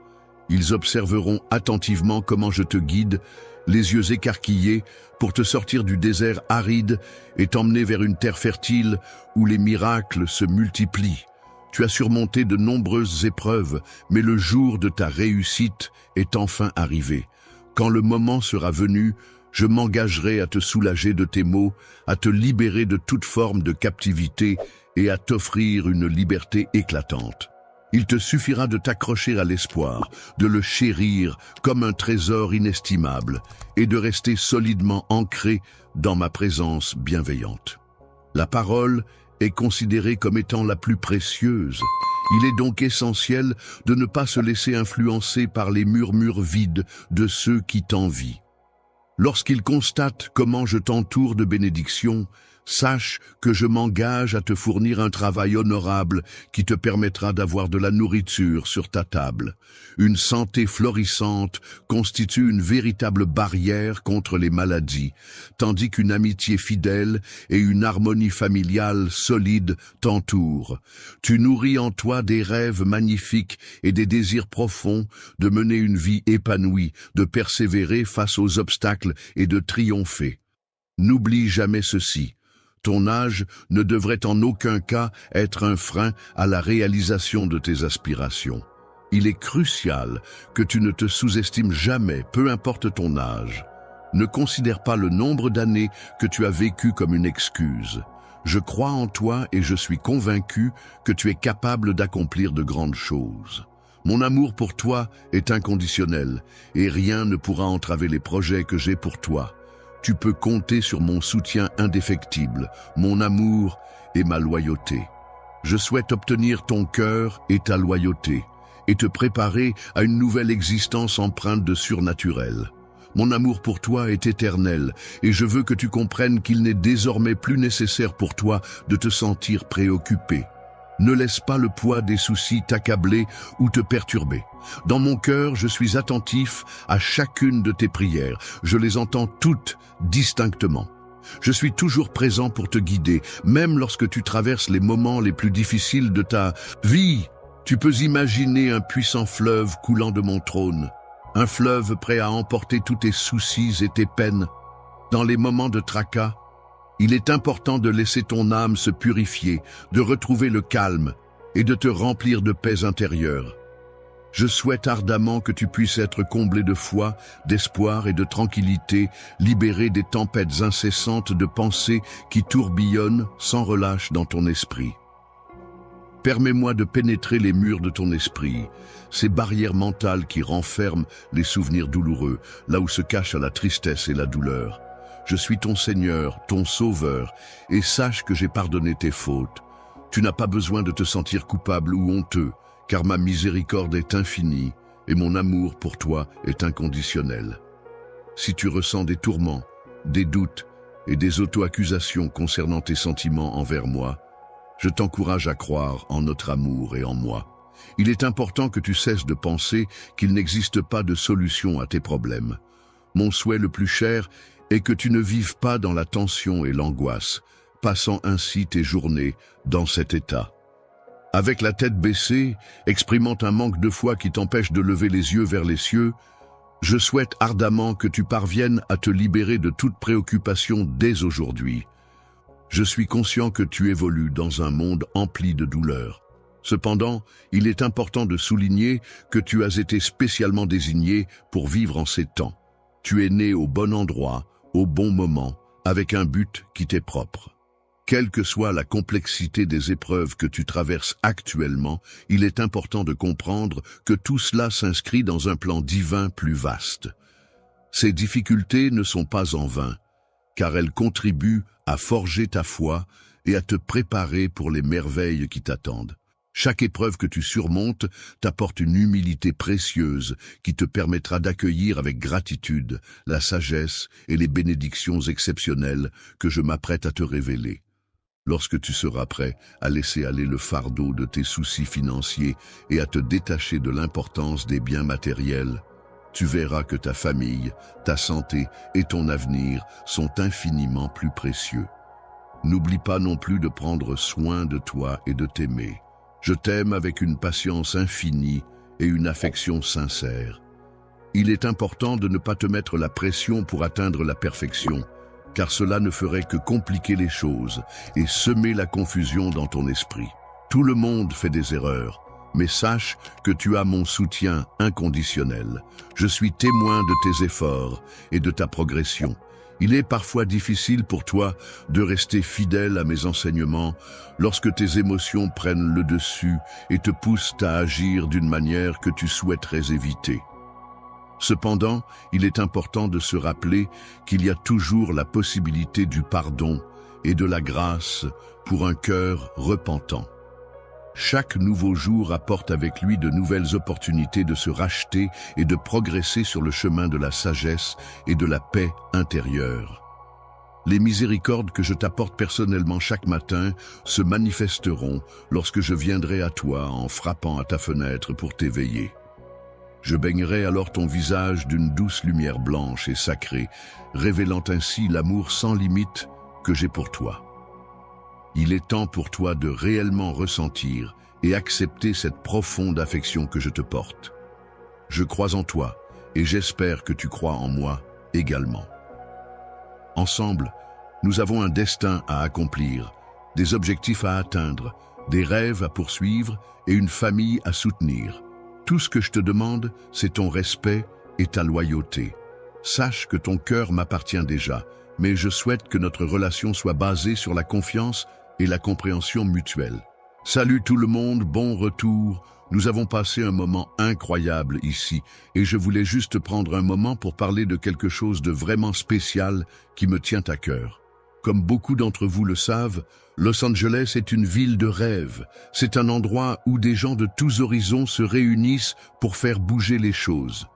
Ils observeront attentivement comment je te guide, les yeux écarquillés, pour te sortir du désert aride et t'emmener vers une terre fertile où les miracles se multiplient. Tu as surmonté de nombreuses épreuves, mais le jour de ta réussite est enfin arrivé. Quand le moment sera venu, je m'engagerai à te soulager de tes maux, à te libérer de toute forme de captivité et à t'offrir une liberté éclatante. Il te suffira de t'accrocher à l'espoir, de le chérir comme un trésor inestimable et de rester solidement ancré dans ma présence bienveillante. La parole est considérée comme étant la plus précieuse. Il est donc essentiel de ne pas se laisser influencer par les murmures vides de ceux qui t'envient. Lorsqu'ils constatent comment je t'entoure de bénédictions, sache que je m'engage à te fournir un travail honorable qui te permettra d'avoir de la nourriture sur ta table. Une santé florissante constitue une véritable barrière contre les maladies, tandis qu'une amitié fidèle et une harmonie familiale solide t'entourent. Tu nourris en toi des rêves magnifiques et des désirs profonds de mener une vie épanouie, de persévérer face aux obstacles et de triompher. N'oublie jamais ceci. Ton âge ne devrait en aucun cas être un frein à la réalisation de tes aspirations. Il est crucial que tu ne te sous-estimes jamais, peu importe ton âge. Ne considère pas le nombre d'années que tu as vécu comme une excuse. Je crois en toi et je suis convaincu que tu es capable d'accomplir de grandes choses. Mon amour pour toi est inconditionnel et rien ne pourra entraver les projets que j'ai pour toi. Tu peux compter sur mon soutien indéfectible, mon amour et ma loyauté. Je souhaite obtenir ton cœur et ta loyauté, et te préparer à une nouvelle existence empreinte de surnaturel. Mon amour pour toi est éternel, et je veux que tu comprennes qu'il n'est désormais plus nécessaire pour toi de te sentir préoccupé. Ne laisse pas le poids des soucis t'accabler ou te perturber. Dans mon cœur, je suis attentif à chacune de tes prières. Je les entends toutes distinctement. Je suis toujours présent pour te guider, même lorsque tu traverses les moments les plus difficiles de ta vie. Tu peux imaginer un puissant fleuve coulant de mon trône, un fleuve prêt à emporter tous tes soucis et tes peines. Dans les moments de tracas, il est important de laisser ton âme se purifier, de retrouver le calme et de te remplir de paix intérieure. Je souhaite ardemment que tu puisses être comblé de foi, d'espoir et de tranquillité, libéré des tempêtes incessantes de pensées qui tourbillonnent sans relâche dans ton esprit. Permets-moi de pénétrer les murs de ton esprit, ces barrières mentales qui renferment les souvenirs douloureux, là où se cachent la tristesse et la douleur. Je suis ton Seigneur, ton Sauveur, et sache que j'ai pardonné tes fautes. Tu n'as pas besoin de te sentir coupable ou honteux, car ma miséricorde est infinie et mon amour pour toi est inconditionnel. Si tu ressens des tourments, des doutes et des auto-accusations concernant tes sentiments envers moi, je t'encourage à croire en notre amour et en moi. Il est important que tu cesses de penser qu'il n'existe pas de solution à tes problèmes. Mon souhait le plus cher est que tu ne vives pas dans la tension et l'angoisse, passant ainsi tes journées dans cet état. Avec la tête baissée, exprimant un manque de foi qui t'empêche de lever les yeux vers les cieux, je souhaite ardemment que tu parviennes à te libérer de toute préoccupation dès aujourd'hui. Je suis conscient que tu évolues dans un monde empli de douleurs. Cependant, il est important de souligner que tu as été spécialement désigné pour vivre en ces temps. Tu es né au bon endroit, au bon moment, avec un but qui t'est propre. Quelle que soit la complexité des épreuves que tu traverses actuellement, il est important de comprendre que tout cela s'inscrit dans un plan divin plus vaste. Ces difficultés ne sont pas en vain, car elles contribuent à forger ta foi et à te préparer pour les merveilles qui t'attendent. Chaque épreuve que tu surmontes t'apporte une humilité précieuse qui te permettra d'accueillir avec gratitude la sagesse et les bénédictions exceptionnelles que je m'apprête à te révéler. Lorsque tu seras prêt à laisser aller le fardeau de tes soucis financiers et à te détacher de l'importance des biens matériels, tu verras que ta famille, ta santé et ton avenir sont infiniment plus précieux. N'oublie pas non plus de prendre soin de toi et de t'aimer. Je t'aime avec une patience infinie et une affection sincère. Il est important de ne pas te mettre la pression pour atteindre la perfection, car cela ne ferait que compliquer les choses et semer la confusion dans ton esprit. Tout le monde fait des erreurs, mais sache que tu as mon soutien inconditionnel. Je suis témoin de tes efforts et de ta progression. Il est parfois difficile pour toi de rester fidèle à mes enseignements lorsque tes émotions prennent le dessus et te poussent à agir d'une manière que tu souhaiterais éviter. Cependant, il est important de se rappeler qu'il y a toujours la possibilité du pardon et de la grâce pour un cœur repentant. Chaque nouveau jour apporte avec lui de nouvelles opportunités de se racheter et de progresser sur le chemin de la sagesse et de la paix intérieure. Les miséricordes que je t'apporte personnellement chaque matin se manifesteront lorsque je viendrai à toi en frappant à ta fenêtre pour t'éveiller. Je baignerai alors ton visage d'une douce lumière blanche et sacrée, révélant ainsi l'amour sans limite que j'ai pour toi. Il est temps pour toi de réellement ressentir et accepter cette profonde affection que je te porte. Je crois en toi et j'espère que tu crois en moi également. Ensemble, nous avons un destin à accomplir, des objectifs à atteindre, des rêves à poursuivre et une famille à soutenir. Tout ce que je te demande, c'est ton respect et ta loyauté. Sache que ton cœur m'appartient déjà, mais je souhaite que notre relation soit basée sur la confiance et la compréhension mutuelle. Salut tout le monde, bon retour. Nous avons passé un moment incroyable ici et je voulais juste prendre un moment pour parler de quelque chose de vraiment spécial qui me tient à cœur. Comme beaucoup d'entre vous le savent, Los Angeles est une ville de rêve. C'est un endroit où des gens de tous horizons se réunissent pour faire bouger les choses.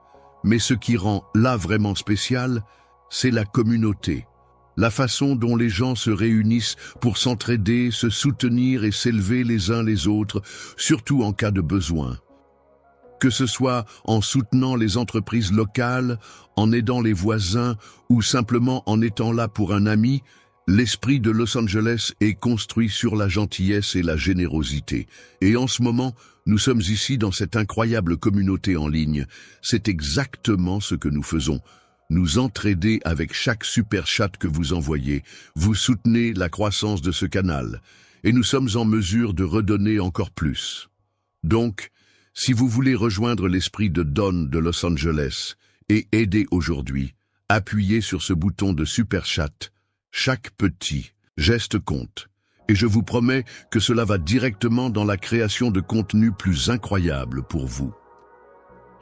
Mais ce qui rend là vraiment spécial, c'est la communauté. La façon dont les gens se réunissent pour s'entraider, se soutenir et s'élever les uns les autres, surtout en cas de besoin. Que ce soit en soutenant les entreprises locales, en aidant les voisins ou simplement en étant là pour un ami, l'esprit de Los Angeles est construit sur la gentillesse et la générosité. Et en ce moment, nous sommes ici dans cette incroyable communauté en ligne. C'est exactement ce que nous faisons. Nous entraider avec chaque super chat que vous envoyez. Vous soutenez la croissance de ce canal. Et nous sommes en mesure de redonner encore plus. Donc, si vous voulez rejoindre l'esprit de Don de Los Angeles et aider aujourd'hui, appuyez sur ce bouton de super chat. Chaque petit geste compte. Et je vous promets que cela va directement dans la création de contenus plus incroyables pour vous.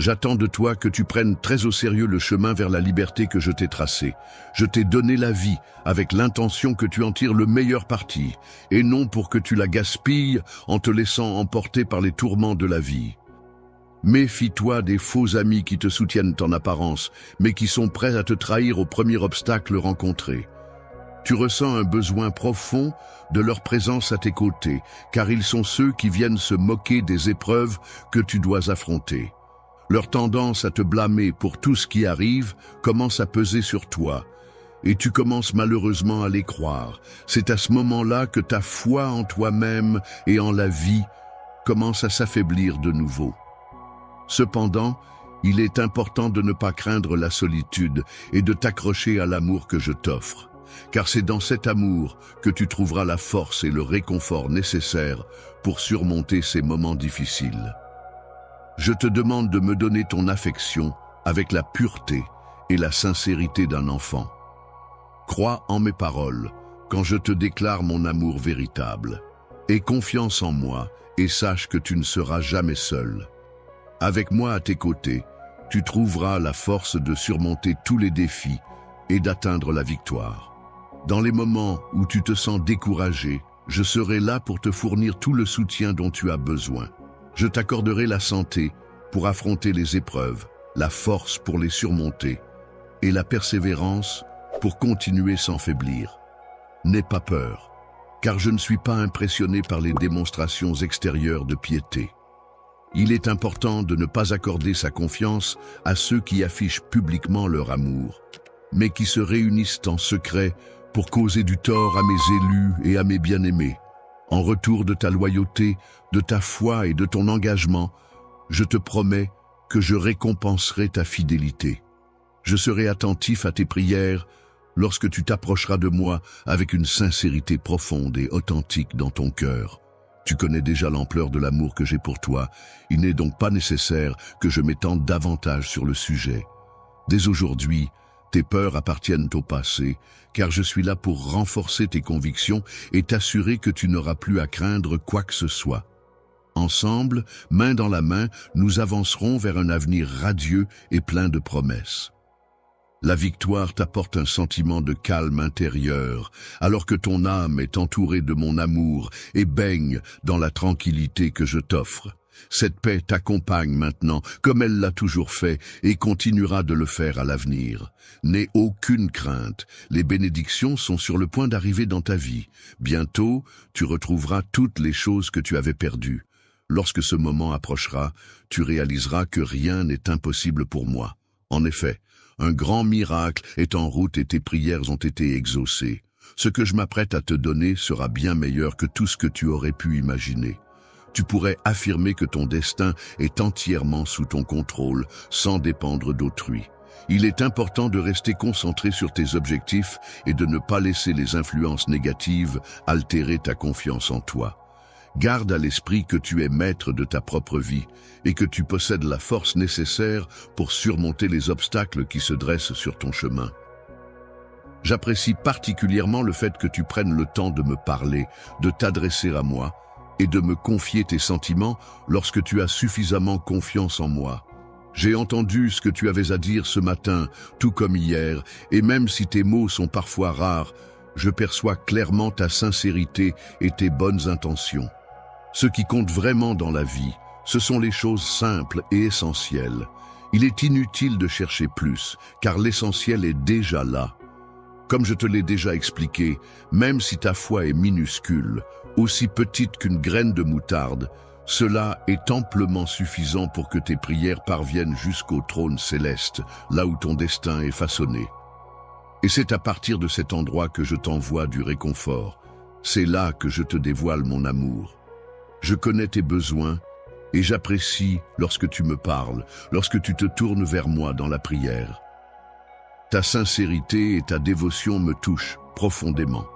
J'attends de toi que tu prennes très au sérieux le chemin vers la liberté que je t'ai tracé. Je t'ai donné la vie avec l'intention que tu en tires le meilleur parti, et non pour que tu la gaspilles en te laissant emporter par les tourments de la vie. Méfie-toi des faux amis qui te soutiennent en apparence, mais qui sont prêts à te trahir au premier obstacle rencontré. Tu ressens un besoin profond de leur présence à tes côtés, car ils sont ceux qui viennent se moquer des épreuves que tu dois affronter. Leur tendance à te blâmer pour tout ce qui arrive commence à peser sur toi, et tu commences malheureusement à les croire. C'est à ce moment-là que ta foi en toi-même et en la vie commence à s'affaiblir de nouveau. Cependant, il est important de ne pas craindre la solitude et de t'accrocher à l'amour que je t'offre, car c'est dans cet amour que tu trouveras la force et le réconfort nécessaires pour surmonter ces moments difficiles. Je te demande de me donner ton affection avec la pureté et la sincérité d'un enfant. Crois en mes paroles quand je te déclare mon amour véritable. Aie confiance en moi et sache que tu ne seras jamais seul. Avec moi à tes côtés, tu trouveras la force de surmonter tous les défis et d'atteindre la victoire. Dans les moments où tu te sens découragé, je serai là pour te fournir tout le soutien dont tu as besoin. Je t'accorderai la santé pour affronter les épreuves, la force pour les surmonter et la persévérance pour continuer sans faiblir. N'aie pas peur, car je ne suis pas impressionné par les démonstrations extérieures de piété. Il est important de ne pas accorder sa confiance à ceux qui affichent publiquement leur amour, mais qui se réunissent en secret pour causer du tort à mes élus et à mes bien-aimés. En retour de ta loyauté, de ta foi et de ton engagement, je te promets que je récompenserai ta fidélité. Je serai attentif à tes prières lorsque tu t'approcheras de moi avec une sincérité profonde et authentique dans ton cœur. Tu connais déjà l'ampleur de l'amour que j'ai pour toi. Il n'est donc pas nécessaire que je m'étende davantage sur le sujet. Dès aujourd'hui, tes peurs appartiennent au passé, car je suis là pour renforcer tes convictions et t'assurer que tu n'auras plus à craindre quoi que ce soit. Ensemble, main dans la main, nous avancerons vers un avenir radieux et plein de promesses. La victoire t'apporte un sentiment de calme intérieur, alors que ton âme est entourée de mon amour et baigne dans la tranquillité que je t'offre. Cette paix t'accompagne maintenant, comme elle l'a toujours fait, et continuera de le faire à l'avenir. N'aie aucune crainte, les bénédictions sont sur le point d'arriver dans ta vie. Bientôt, tu retrouveras toutes les choses que tu avais perdues. Lorsque ce moment approchera, tu réaliseras que rien n'est impossible pour moi. En effet, un grand miracle est en route et tes prières ont été exaucées. Ce que je m'apprête à te donner sera bien meilleur que tout ce que tu aurais pu imaginer. Tu pourrais affirmer que ton destin est entièrement sous ton contrôle, sans dépendre d'autrui. Il est important de rester concentré sur tes objectifs et de ne pas laisser les influences négatives altérer ta confiance en toi. Garde à l'esprit que tu es maître de ta propre vie et que tu possèdes la force nécessaire pour surmonter les obstacles qui se dressent sur ton chemin. J'apprécie particulièrement le fait que tu prennes le temps de me parler, de t'adresser à moi et de me confier tes sentiments lorsque tu as suffisamment confiance en moi. J'ai entendu ce que tu avais à dire ce matin, tout comme hier, et même si tes mots sont parfois rares, je perçois clairement ta sincérité et tes bonnes intentions. Ce qui compte vraiment dans la vie, ce sont les choses simples et essentielles. Il est inutile de chercher plus, car l'essentiel est déjà là. Comme je te l'ai déjà expliqué, même si ta foi est minuscule, aussi petite qu'une graine de moutarde, cela est amplement suffisant pour que tes prières parviennent jusqu'au trône céleste, là où ton destin est façonné. Et c'est à partir de cet endroit que je t'envoie du réconfort. C'est là que je te dévoile mon amour. Je connais tes besoins et j'apprécie lorsque tu me parles, lorsque tu te tournes vers moi dans la prière. Ta sincérité et ta dévotion me touchent profondément.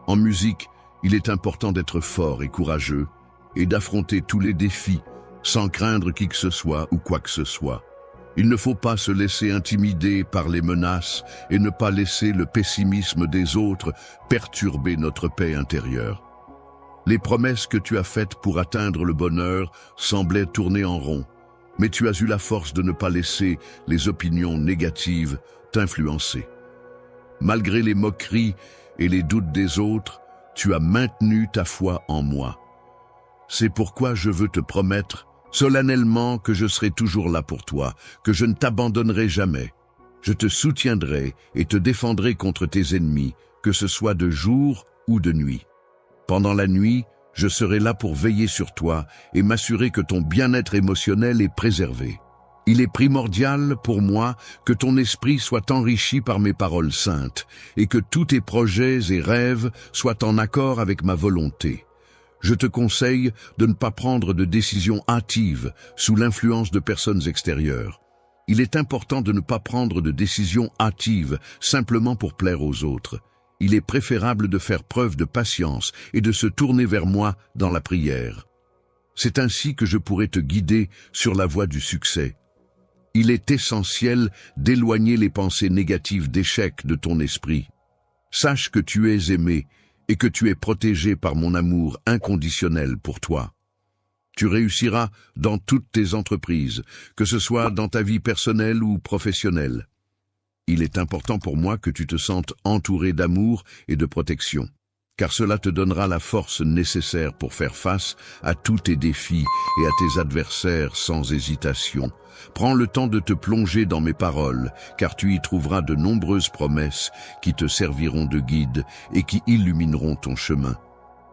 En musique, il est important d'être fort et courageux et d'affronter tous les défis sans craindre qui que ce soit ou quoi que ce soit. Il ne faut pas se laisser intimider par les menaces et ne pas laisser le pessimisme des autres perturber notre paix intérieure. Les promesses que tu as faites pour atteindre le bonheur semblaient tourner en rond, mais tu as eu la force de ne pas laisser les opinions négatives t'influencer. Malgré les moqueries et les doutes des autres, tu as maintenu ta foi en moi. C'est pourquoi je veux te promettre solennellement que je serai toujours là pour toi, que je ne t'abandonnerai jamais. Je te soutiendrai et te défendrai contre tes ennemis, que ce soit de jour ou de nuit. Pendant la nuit, je serai là pour veiller sur toi et m'assurer que ton bien-être émotionnel est préservé. Il est primordial pour moi que ton esprit soit enrichi par mes paroles saintes et que tous tes projets et rêves soient en accord avec ma volonté. Je te conseille de ne pas prendre de décisions hâtives sous l'influence de personnes extérieures. Il est important de ne pas prendre de décisions hâtives simplement pour plaire aux autres. Il est préférable de faire preuve de patience et de se tourner vers moi dans la prière. C'est ainsi que je pourrai te guider sur la voie du succès. Il est essentiel d'éloigner les pensées négatives d'échec de ton esprit. Sache que tu es aimé et que tu es protégé par mon amour inconditionnel pour toi. Tu réussiras dans toutes tes entreprises, que ce soit dans ta vie personnelle ou professionnelle. Il est important pour moi que tu te sentes entouré d'amour et de protection, car cela te donnera la force nécessaire pour faire face à tous tes défis et à tes adversaires sans hésitation. Prends le temps de te plonger dans mes paroles, car tu y trouveras de nombreuses promesses qui te serviront de guide et qui illumineront ton chemin.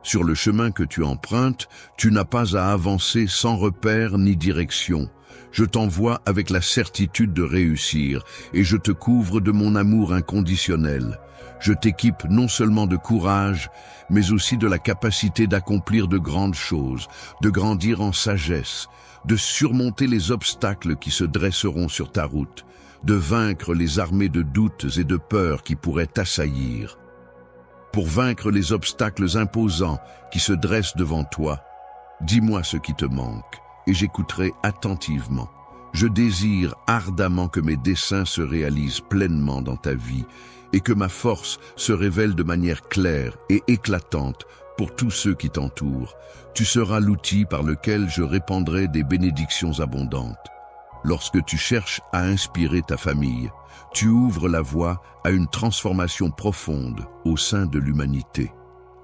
Sur le chemin que tu empruntes, tu n'as pas à avancer sans repère ni direction. Je t'envoie avec la certitude de réussir et je te couvre de mon amour inconditionnel. Je t'équipe non seulement de courage, mais aussi de la capacité d'accomplir de grandes choses, de grandir en sagesse, de surmonter les obstacles qui se dresseront sur ta route, de vaincre les armées de doutes et de peurs qui pourraient t'assaillir. Pour vaincre les obstacles imposants qui se dressent devant toi, dis-moi ce qui te manque et j'écouterai attentivement. Je désire ardemment que mes desseins se réalisent pleinement dans ta vie et que ma force se révèle de manière claire et éclatante pour tous ceux qui t'entourent. Tu seras l'outil par lequel je répandrai des bénédictions abondantes. Lorsque tu cherches à inspirer ta famille, tu ouvres la voie à une transformation profonde au sein de l'humanité.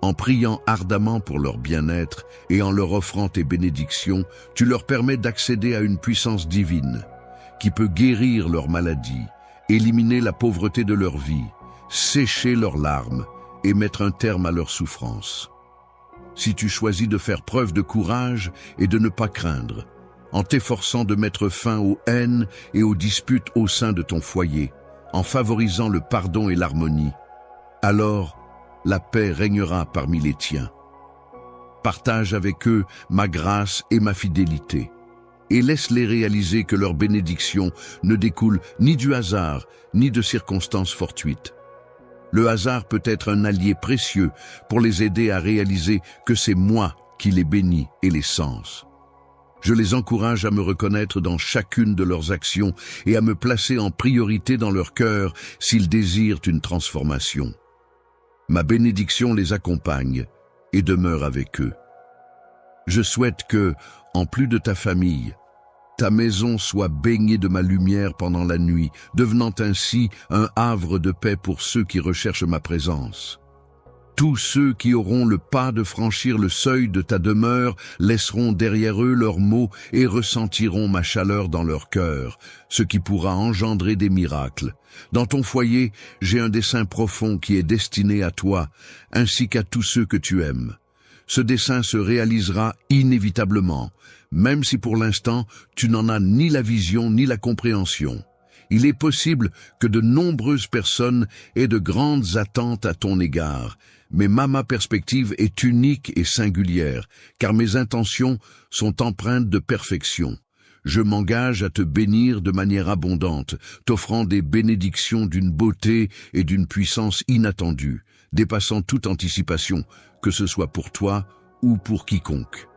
En priant ardemment pour leur bien-être et en leur offrant tes bénédictions, tu leur permets d'accéder à une puissance divine qui peut guérir leurs maladies, éliminer la pauvreté de leur vie, sécher leurs larmes et mettre un terme à leurs souffrances. Si tu choisis de faire preuve de courage et de ne pas craindre, en t'efforçant de mettre fin aux haines et aux disputes au sein de ton foyer, en favorisant le pardon et l'harmonie, alors la paix régnera parmi les tiens. Partage avec eux ma grâce et ma fidélité, et laisse-les réaliser que leur bénédiction ne découle ni du hasard, ni de circonstances fortuites. Le hasard peut être un allié précieux pour les aider à réaliser que c'est moi qui les bénis et les sens. Je les encourage à me reconnaître dans chacune de leurs actions et à me placer en priorité dans leur cœur s'ils désirent une transformation. Ma bénédiction les accompagne et demeure avec eux. Je souhaite que, en plus de ta famille, ta maison soit baignée de ma lumière pendant la nuit, devenant ainsi un havre de paix pour ceux qui recherchent ma présence. Tous ceux qui auront le pas de franchir le seuil de ta demeure laisseront derrière eux leurs maux et ressentiront ma chaleur dans leur cœur, ce qui pourra engendrer des miracles. Dans ton foyer, j'ai un dessein profond qui est destiné à toi, ainsi qu'à tous ceux que tu aimes. Ce dessein se réalisera inévitablement, même si pour l'instant tu n'en as ni la vision ni la compréhension. Il est possible que de nombreuses personnes aient de grandes attentes à ton égard, mais ma perspective est unique et singulière, car mes intentions sont empreintes de perfection. Je m'engage à te bénir de manière abondante, t'offrant des bénédictions d'une beauté et d'une puissance inattendues, dépassant toute anticipation, que ce soit pour toi ou pour quiconque.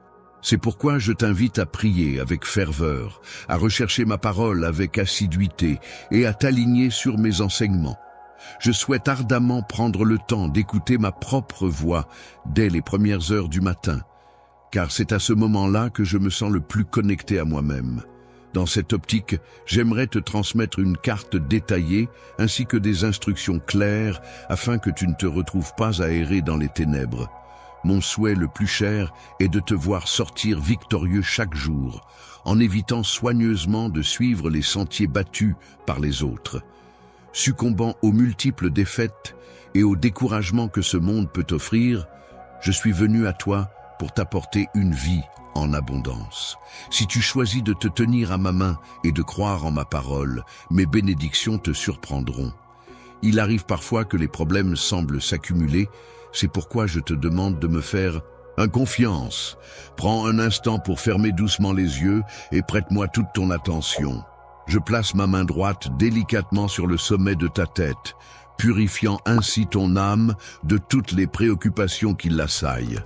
C'est pourquoi je t'invite à prier avec ferveur, à rechercher ma parole avec assiduité et à t'aligner sur mes enseignements. Je souhaite ardemment prendre le temps d'écouter ma propre voix dès les premières heures du matin, car c'est à ce moment-là que je me sens le plus connecté à moi-même. Dans cette optique, j'aimerais te transmettre une carte détaillée ainsi que des instructions claires afin que tu ne te retrouves pas à errer dans les ténèbres. Mon souhait le plus cher est de te voir sortir victorieux chaque jour, en évitant soigneusement de suivre les sentiers battus par les autres. Succombant aux multiples défaites et au découragement que ce monde peut offrir, je suis venu à toi pour t'apporter une vie en abondance. Si tu choisis de te tenir à ma main et de croire en ma parole, mes bénédictions te surprendront. Il arrive parfois que les problèmes semblent s'accumuler, c'est pourquoi je te demande de me faire Confiance. Prends un instant pour fermer doucement les yeux et prête-moi toute ton attention. Je place ma main droite délicatement sur le sommet de ta tête, purifiant ainsi ton âme de toutes les préoccupations qui l'assaillent.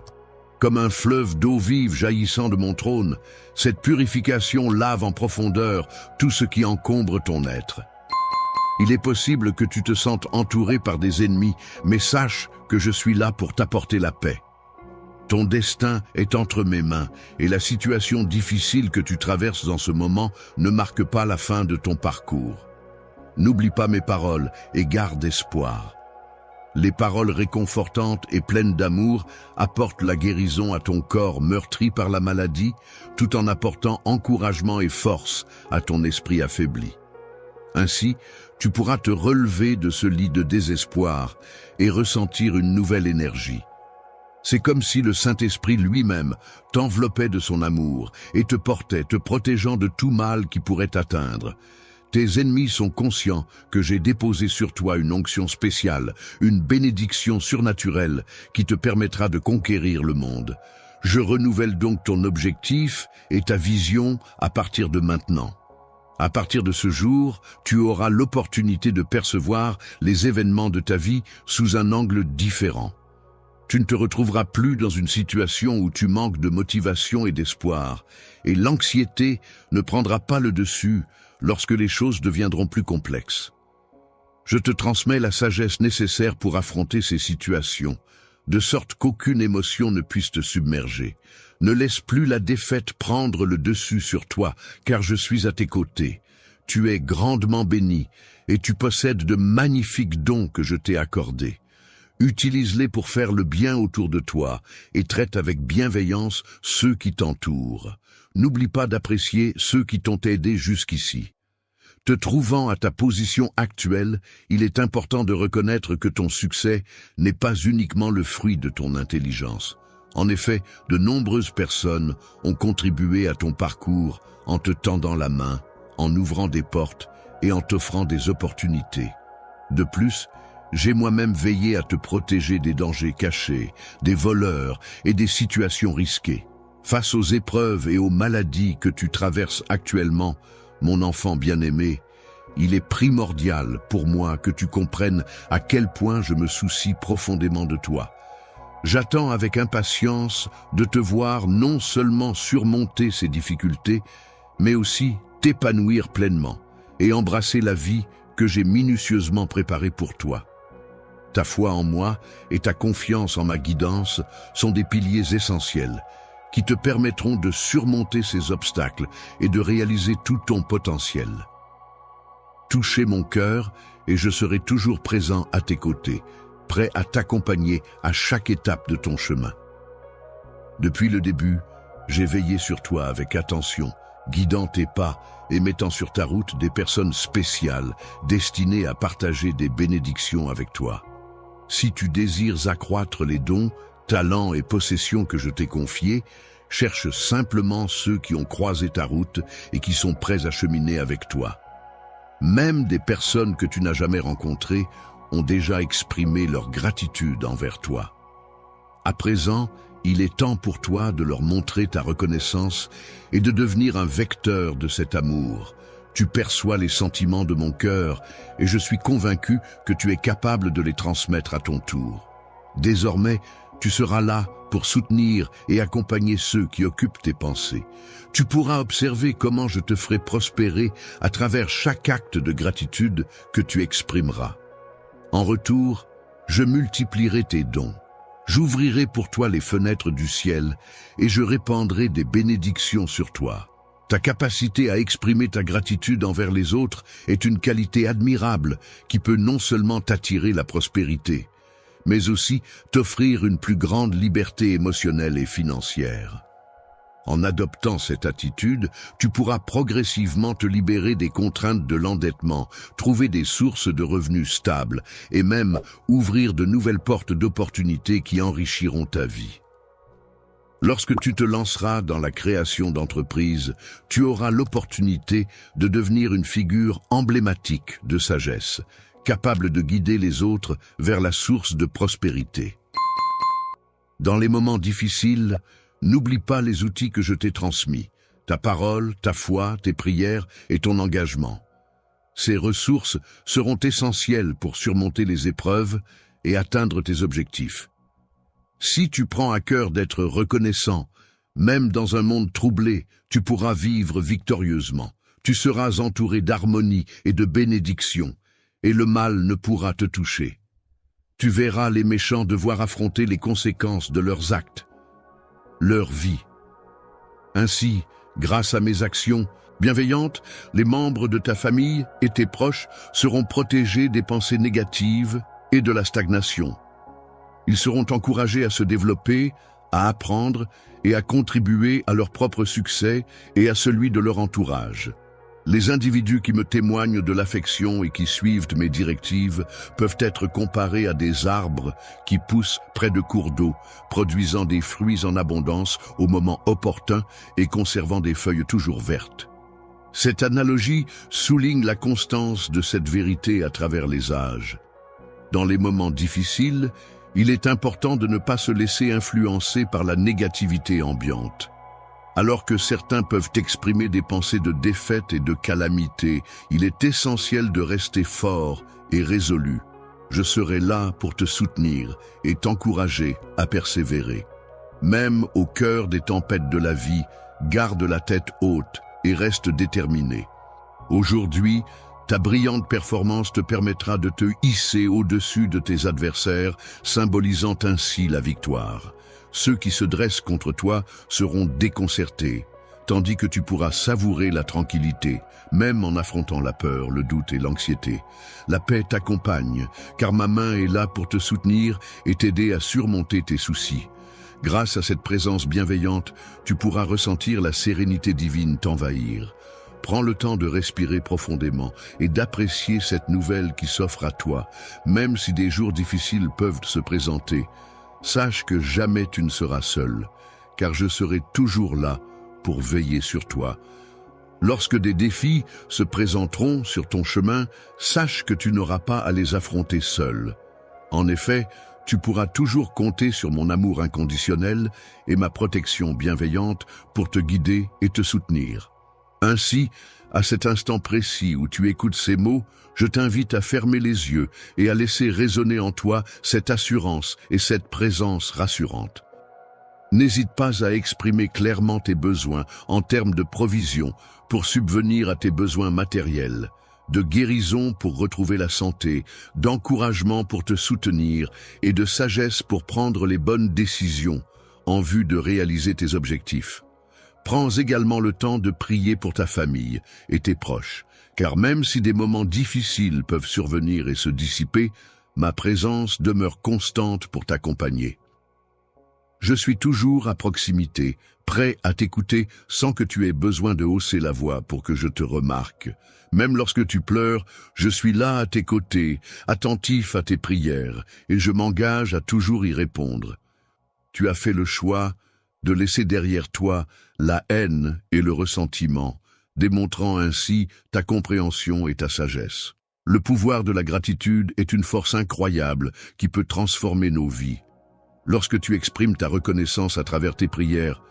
Comme un fleuve d'eau vive jaillissant de mon trône, cette purification lave en profondeur tout ce qui encombre ton être. Il est possible que tu te sentes entouré par des ennemis, mais sache que je suis là pour t'apporter la paix. Ton destin est entre mes mains et la situation difficile que tu traverses en ce moment ne marque pas la fin de ton parcours. N'oublie pas mes paroles et garde espoir. Les paroles réconfortantes et pleines d'amour apportent la guérison à ton corps meurtri par la maladie, tout en apportant encouragement et force à ton esprit affaibli. Ainsi, tu pourras te relever de ce lit de désespoir et ressentir une nouvelle énergie. C'est comme si le Saint-Esprit lui-même t'enveloppait de son amour et te portait, te protégeant de tout mal qui pourrait t'atteindre. Tes ennemis sont conscients que j'ai déposé sur toi une onction spéciale, une bénédiction surnaturelle qui te permettra de conquérir le monde. Je renouvelle donc ton objectif et ta vision à partir de maintenant. À partir de ce jour, tu auras l'opportunité de percevoir les événements de ta vie sous un angle différent. Tu ne te retrouveras plus dans une situation où tu manques de motivation et d'espoir, et l'anxiété ne prendra pas le dessus lorsque les choses deviendront plus complexes. Je te transmets la sagesse nécessaire pour affronter ces situations, de sorte qu'aucune émotion ne puisse te submerger. Ne laisse plus la défaite prendre le dessus sur toi, car je suis à tes côtés. Tu es grandement béni, et tu possèdes de magnifiques dons que je t'ai accordés. Utilise-les pour faire le bien autour de toi et traite avec bienveillance ceux qui t'entourent. N'oublie pas d'apprécier ceux qui t'ont aidé jusqu'ici. Te trouvant à ta position actuelle, il est important de reconnaître que ton succès n'est pas uniquement le fruit de ton intelligence. En effet, de nombreuses personnes ont contribué à ton parcours en te tendant la main, en ouvrant des portes et en t'offrant des opportunités. De plus, j'ai moi-même veillé à te protéger des dangers cachés, des voleurs et des situations risquées. Face aux épreuves et aux maladies que tu traverses actuellement, mon enfant bien-aimé, il est primordial pour moi que tu comprennes à quel point je me soucie profondément de toi. J'attends avec impatience de te voir non seulement surmonter ces difficultés, mais aussi t'épanouir pleinement et embrasser la vie que j'ai minutieusement préparée pour toi. Ta foi en moi et ta confiance en ma guidance sont des piliers essentiels qui te permettront de surmonter ces obstacles et de réaliser tout ton potentiel. Touchez mon cœur et je serai toujours présent à tes côtés, prêt à t'accompagner à chaque étape de ton chemin. Depuis le début, j'ai veillé sur toi avec attention, guidant tes pas et mettant sur ta route des personnes spéciales destinées à partager des bénédictions avec toi. Si tu désires accroître les dons, talents et possessions que je t'ai confiés, cherche simplement ceux qui ont croisé ta route et qui sont prêts à cheminer avec toi. Même des personnes que tu n'as jamais rencontrées ont déjà exprimé leur gratitude envers toi. À présent, il est temps pour toi de leur montrer ta reconnaissance et de devenir un vecteur de cet amour. Tu perçois les sentiments de mon cœur et je suis convaincu que tu es capable de les transmettre à ton tour. Désormais, tu seras là pour soutenir et accompagner ceux qui occupent tes pensées. Tu pourras observer comment je te ferai prospérer à travers chaque acte de gratitude que tu exprimeras. En retour, je multiplierai tes dons. J'ouvrirai pour toi les fenêtres du ciel et je répandrai des bénédictions sur toi. Ta capacité à exprimer ta gratitude envers les autres est une qualité admirable qui peut non seulement t'attirer la prospérité, mais aussi t'offrir une plus grande liberté émotionnelle et financière. En adoptant cette attitude, tu pourras progressivement te libérer des contraintes de l'endettement, trouver des sources de revenus stables et même ouvrir de nouvelles portes d'opportunités qui enrichiront ta vie. Lorsque tu te lanceras dans la création d'entreprises, tu auras l'opportunité de devenir une figure emblématique de sagesse, capable de guider les autres vers la source de prospérité. Dans les moments difficiles, n'oublie pas les outils que je t'ai transmis, ta parole, ta foi, tes prières et ton engagement. Ces ressources seront essentielles pour surmonter les épreuves et atteindre tes objectifs. Si tu prends à cœur d'être reconnaissant, même dans un monde troublé, tu pourras vivre victorieusement. Tu seras entouré d'harmonie et de bénédiction, et le mal ne pourra te toucher. Tu verras les méchants devoir affronter les conséquences de leurs actes, leur vie. Ainsi, grâce à mes actions bienveillantes, les membres de ta famille et tes proches seront protégés des pensées négatives et de la stagnation. Ils seront encouragés à se développer, à apprendre et à contribuer à leur propre succès et à celui de leur entourage. Les individus qui me témoignent de l'affection et qui suivent mes directives peuvent être comparés à des arbres qui poussent près de cours d'eau, produisant des fruits en abondance au moment opportun et conservant des feuilles toujours vertes. Cette analogie souligne la constance de cette vérité à travers les âges. Dans les moments difficiles, il est important de ne pas se laisser influencer par la négativité ambiante. Alors que certains peuvent exprimer des pensées de défaite et de calamité, il est essentiel de rester fort et résolu. Je serai là pour te soutenir et t'encourager à persévérer. Même au cœur des tempêtes de la vie, garde la tête haute et reste déterminé. Aujourd'hui, ta brillante performance te permettra de te hisser au-dessus de tes adversaires, symbolisant ainsi la victoire. Ceux qui se dressent contre toi seront déconcertés, tandis que tu pourras savourer la tranquillité, même en affrontant la peur, le doute et l'anxiété. La paix t'accompagne, car ma main est là pour te soutenir et t'aider à surmonter tes soucis. Grâce à cette présence bienveillante, tu pourras ressentir la sérénité divine t'envahir. Prends le temps de respirer profondément et d'apprécier cette nouvelle qui s'offre à toi, même si des jours difficiles peuvent se présenter. Sache que jamais tu ne seras seul, car je serai toujours là pour veiller sur toi. Lorsque des défis se présenteront sur ton chemin, sache que tu n'auras pas à les affronter seul. En effet, tu pourras toujours compter sur mon amour inconditionnel et ma protection bienveillante pour te guider et te soutenir. Ainsi, à cet instant précis où tu écoutes ces mots, je t'invite à fermer les yeux et à laisser résonner en toi cette assurance et cette présence rassurante. N'hésite pas à exprimer clairement tes besoins en termes de provision pour subvenir à tes besoins matériels, de guérison pour retrouver la santé, d'encouragement pour te soutenir et de sagesse pour prendre les bonnes décisions en vue de réaliser tes objectifs. Prends également le temps de prier pour ta famille et tes proches, car même si des moments difficiles peuvent survenir et se dissiper, ma présence demeure constante pour t'accompagner. Je suis toujours à proximité, prêt à t'écouter sans que tu aies besoin de hausser la voix pour que je te remarque. Même lorsque tu pleures, je suis là à tes côtés, attentif à tes prières, et je m'engage à toujours y répondre. Tu as fait le choix de laisser derrière toi la haine et le ressentiment, démontrant ainsi ta compréhension et ta sagesse. Le pouvoir de la gratitude est une force incroyable qui peut transformer nos vies. Lorsque tu exprimes ta reconnaissance à travers tes prières,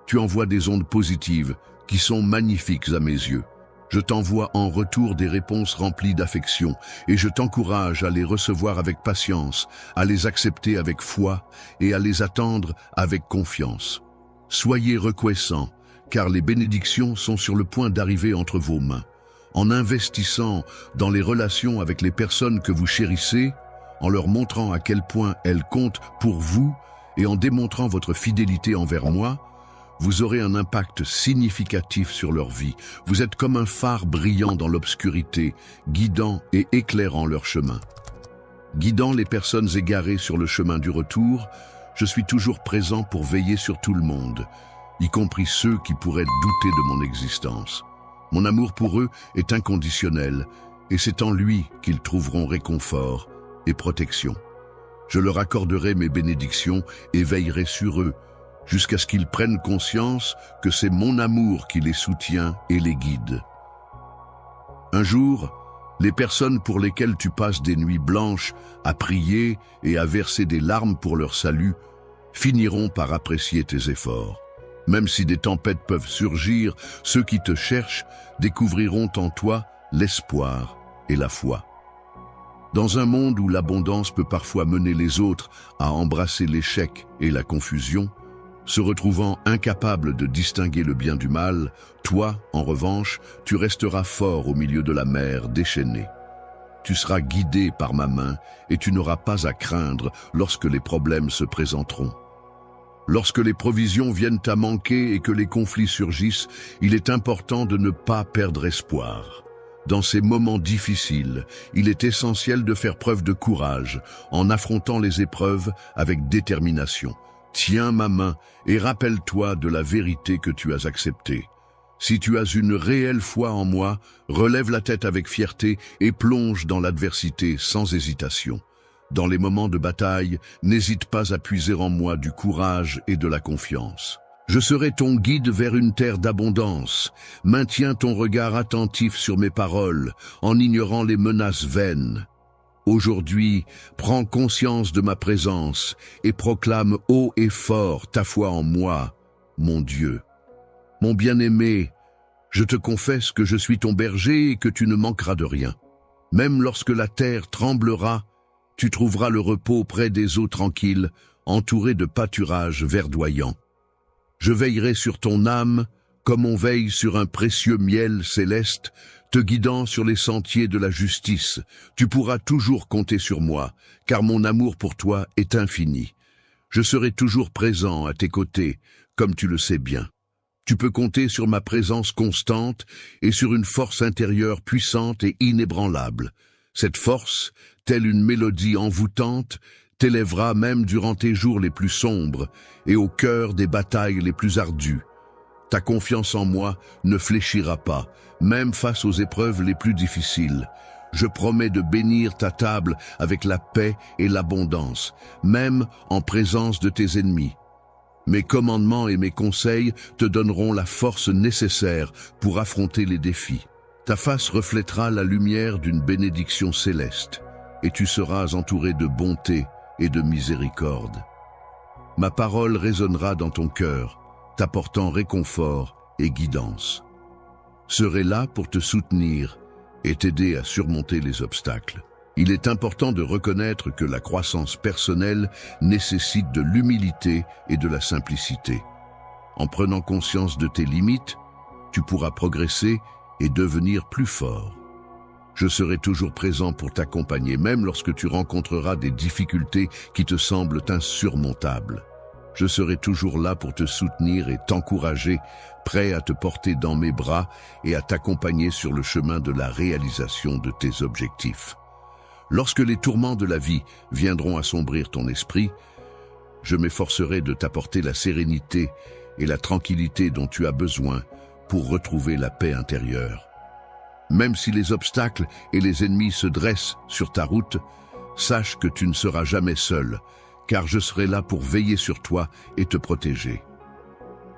tu envoies des ondes positives qui sont magnifiques à mes yeux. Je t'envoie en retour des réponses remplies d'affection et je t'encourage à les recevoir avec patience, à les accepter avec foi et à les attendre avec confiance. Soyez reconnaissants, car les bénédictions sont sur le point d'arriver entre vos mains. En investissant dans les relations avec les personnes que vous chérissez, en leur montrant à quel point elles comptent pour vous et en démontrant votre fidélité envers moi, vous aurez un impact significatif sur leur vie. Vous êtes comme un phare brillant dans l'obscurité, guidant et éclairant leur chemin. Guidant les personnes égarées sur le chemin du retour, je suis toujours présent pour veiller sur tout le monde, y compris ceux qui pourraient douter de mon existence. Mon amour pour eux est inconditionnel, et c'est en lui qu'ils trouveront réconfort et protection. Je leur accorderai mes bénédictions et veillerai sur eux, jusqu'à ce qu'ils prennent conscience que c'est mon amour qui les soutient et les guide. Un jour, les personnes pour lesquelles tu passes des nuits blanches à prier et à verser des larmes pour leur salut finiront par apprécier tes efforts. Même si des tempêtes peuvent surgir, ceux qui te cherchent découvriront en toi l'espoir et la foi. Dans un monde où l'abondance peut parfois mener les autres à embrasser l'échec et la confusion, se retrouvant incapable de distinguer le bien du mal, toi, en revanche, tu resteras fort au milieu de la mer déchaînée. Tu seras guidé par ma main et tu n'auras pas à craindre lorsque les problèmes se présenteront. Lorsque les provisions viennent à manquer et que les conflits surgissent, il est important de ne pas perdre espoir. Dans ces moments difficiles, il est essentiel de faire preuve de courage en affrontant les épreuves avec détermination. Tiens ma main et rappelle-toi de la vérité que tu as acceptée. Si tu as une réelle foi en moi, relève la tête avec fierté et plonge dans l'adversité sans hésitation. Dans les moments de bataille, n'hésite pas à puiser en moi du courage et de la confiance. Je serai ton guide vers une terre d'abondance. Maintiens ton regard attentif sur mes paroles, en ignorant les menaces vaines. Aujourd'hui, prends conscience de ma présence et proclame haut et fort ta foi en moi, mon Dieu. Mon bien-aimé, je te confesse que je suis ton berger et que tu ne manqueras de rien. Même lorsque la terre tremblera, tu trouveras le repos près des eaux tranquilles, entouré de pâturages verdoyants. Je veillerai sur ton âme, comme on veille sur un précieux miel céleste, te guidant sur les sentiers de la justice. Tu pourras toujours compter sur moi, car mon amour pour toi est infini. Je serai toujours présent à tes côtés, comme tu le sais bien. Tu peux compter sur ma présence constante et sur une force intérieure puissante et inébranlable. Cette force, telle une mélodie envoûtante, t'élèvera même durant tes jours les plus sombres et au cœur des batailles les plus ardues. Ta confiance en moi ne fléchira pas, même face aux épreuves les plus difficiles. Je promets de bénir ta table avec la paix et l'abondance, même en présence de tes ennemis. Mes commandements et mes conseils te donneront la force nécessaire pour affronter les défis. Ta face reflètera la lumière d'une bénédiction céleste, et tu seras entouré de bonté et de miséricorde. Ma parole résonnera dans ton cœur, t'apportant réconfort et guidance. Serai là pour te soutenir et t'aider à surmonter les obstacles. Il est important de reconnaître que la croissance personnelle nécessite de l'humilité et de la simplicité. En prenant conscience de tes limites, tu pourras progresser et devenir plus fort. Je serai toujours présent pour t'accompagner, même lorsque tu rencontreras des difficultés qui te semblent insurmontables. Je serai toujours là pour te soutenir et t'encourager, prêt à te porter dans mes bras et à t'accompagner sur le chemin de la réalisation de tes objectifs. Lorsque les tourments de la vie viendront assombrir ton esprit, je m'efforcerai de t'apporter la sérénité et la tranquillité dont tu as besoin pour retrouver la paix intérieure. Même si les obstacles et les ennemis se dressent sur ta route, sache que tu ne seras jamais seul, car je serai là pour veiller sur toi et te protéger.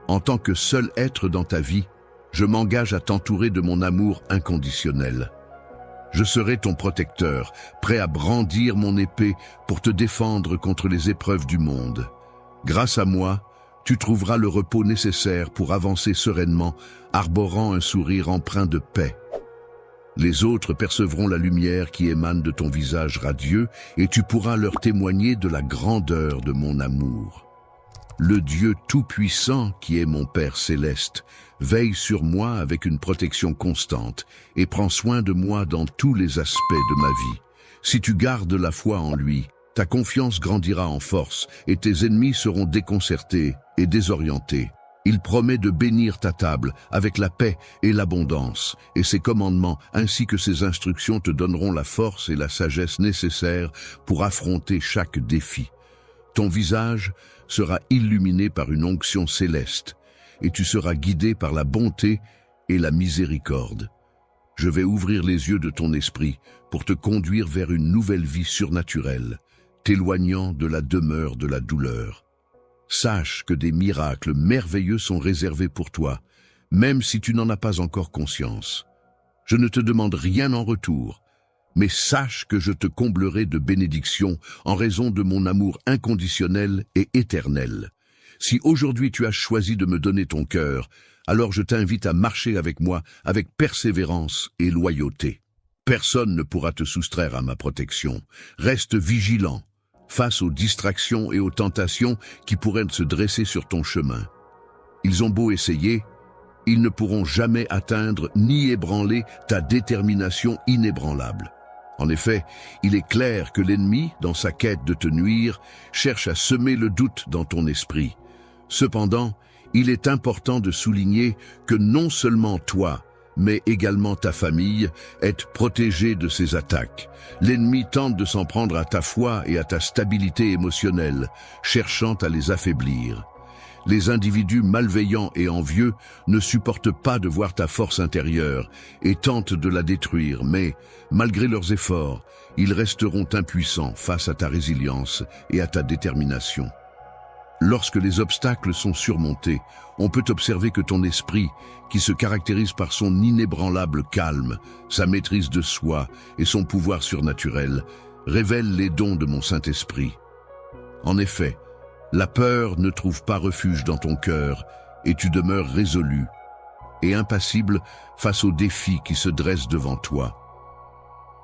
En tant que seul être dans ta vie, je m'engage à t'entourer de mon amour inconditionnel. Je serai ton protecteur, prêt à brandir mon épée pour te défendre contre les épreuves du monde. Grâce à moi, tu trouveras le repos nécessaire pour avancer sereinement, arborant un sourire empreint de paix. Les autres percevront la lumière qui émane de ton visage radieux et tu pourras leur témoigner de la grandeur de mon amour. Le Dieu Tout-Puissant, qui est mon Père céleste, veille sur moi avec une protection constante et prend soin de moi dans tous les aspects de ma vie. Si tu gardes la foi en lui, ta confiance grandira en force et tes ennemis seront déconcertés et désorientés. Il promet de bénir ta table avec la paix et l'abondance, et ses commandements ainsi que ses instructions te donneront la force et la sagesse nécessaires pour affronter chaque défi. Ton visage sera illuminé par une onction céleste, et tu seras guidé par la bonté et la miséricorde. Je vais ouvrir les yeux de ton esprit pour te conduire vers une nouvelle vie surnaturelle, t'éloignant de la demeure de la douleur. Sache que des miracles merveilleux sont réservés pour toi, même si tu n'en as pas encore conscience. Je ne te demande rien en retour, mais sache que je te comblerai de bénédictions en raison de mon amour inconditionnel et éternel. Si aujourd'hui tu as choisi de me donner ton cœur, alors je t'invite à marcher avec moi avec persévérance et loyauté. Personne ne pourra te soustraire à ma protection. Reste vigilant face aux distractions et aux tentations qui pourraient se dresser sur ton chemin. Ils ont beau essayer, ils ne pourront jamais atteindre ni ébranler ta détermination inébranlable. En effet, il est clair que l'ennemi, dans sa quête de te nuire, cherche à semer le doute dans ton esprit. Cependant, il est important de souligner que non seulement toi, mais également ta famille, êtes protégés de ces attaques. L'ennemi tente de s'en prendre à ta foi et à ta stabilité émotionnelle, cherchant à les affaiblir. Les individus malveillants et envieux ne supportent pas de voir ta force intérieure et tentent de la détruire, mais, malgré leurs efforts, ils resteront impuissants face à ta résilience et à ta détermination. Lorsque les obstacles sont surmontés, on peut observer que ton esprit, qui se caractérise par son inébranlable calme, sa maîtrise de soi et son pouvoir surnaturel, révèle les dons de mon Saint-Esprit. En effet, la peur ne trouve pas refuge dans ton cœur et tu demeures résolu et impassible face aux défis qui se dressent devant toi.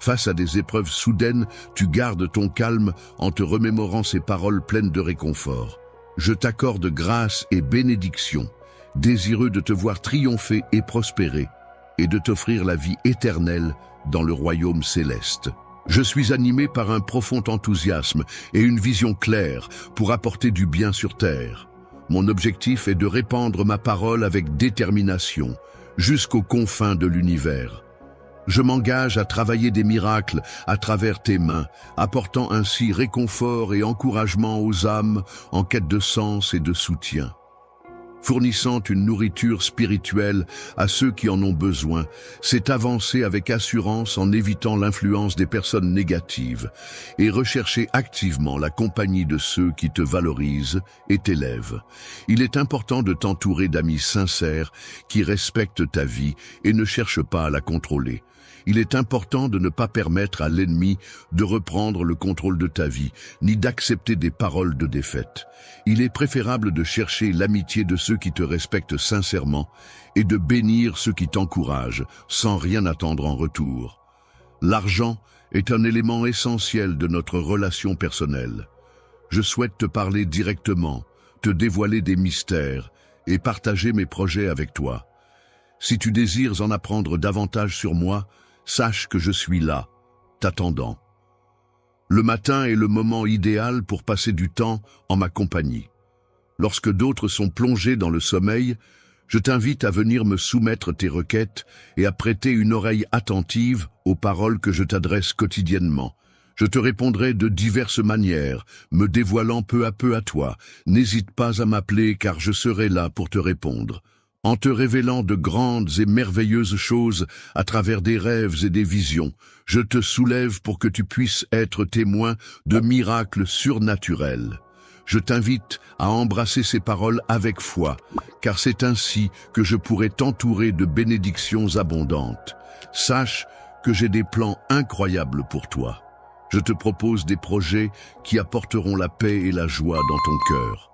Face à des épreuves soudaines, tu gardes ton calme en te remémorant ces paroles pleines de réconfort. Je t'accorde grâce et bénédiction, désireux de te voir triompher et prospérer, et de t'offrir la vie éternelle dans le royaume céleste. Je suis animé par un profond enthousiasme et une vision claire pour apporter du bien sur terre. Mon objectif est de répandre ma parole avec détermination jusqu'aux confins de l'univers. Je m'engage à travailler des miracles à travers tes mains, apportant ainsi réconfort et encouragement aux âmes en quête de sens et de soutien. Fournissant une nourriture spirituelle à ceux qui en ont besoin, c'est avancer avec assurance en évitant l'influence des personnes négatives et rechercher activement la compagnie de ceux qui te valorisent et t'élèvent. Il est important de t'entourer d'amis sincères qui respectent ta vie et ne cherchent pas à la contrôler. Il est important de ne pas permettre à l'ennemi de reprendre le contrôle de ta vie, ni d'accepter des paroles de défaite. Il est préférable de chercher l'amitié de ceux qui te respectent sincèrement et de bénir ceux qui t'encouragent, sans rien attendre en retour. L'argent est un élément essentiel de notre relation personnelle. Je souhaite te parler directement, te dévoiler des mystères et partager mes projets avec toi. Si tu désires en apprendre davantage sur moi, sache que je suis là, t'attendant. Le matin est le moment idéal pour passer du temps en ma compagnie. Lorsque d'autres sont plongés dans le sommeil, je t'invite à venir me soumettre tes requêtes et à prêter une oreille attentive aux paroles que je t'adresse quotidiennement. Je te répondrai de diverses manières, me dévoilant peu à peu à toi. N'hésite pas à m'appeler car je serai là pour te répondre. En te révélant de grandes et merveilleuses choses à travers des rêves et des visions, je te soulève pour que tu puisses être témoin de miracles surnaturels. Je t'invite à embrasser ces paroles avec foi, car c'est ainsi que je pourrai t'entourer de bénédictions abondantes. Sache que j'ai des plans incroyables pour toi. Je te propose des projets qui apporteront la paix et la joie dans ton cœur.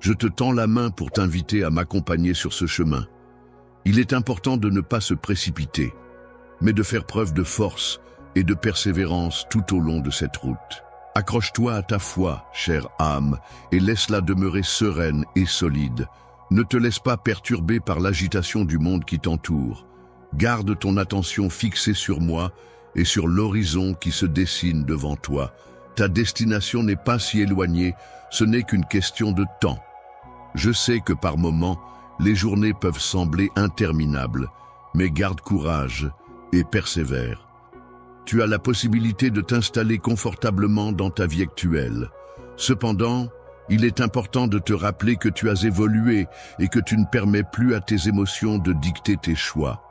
Je te tends la main pour t'inviter à m'accompagner sur ce chemin. Il est important de ne pas se précipiter, mais de faire preuve de force et de persévérance tout au long de cette route. Accroche-toi à ta foi, chère âme, et laisse-la demeurer sereine et solide. Ne te laisse pas perturber par l'agitation du monde qui t'entoure. Garde ton attention fixée sur moi et sur l'horizon qui se dessine devant toi. Ta destination n'est pas si éloignée, ce n'est qu'une question de temps. Je sais que par moments, les journées peuvent sembler interminables, mais garde courage et persévère. Tu as la possibilité de t'installer confortablement dans ta vie actuelle. Cependant, il est important de te rappeler que tu as évolué et que tu ne permets plus à tes émotions de dicter tes choix.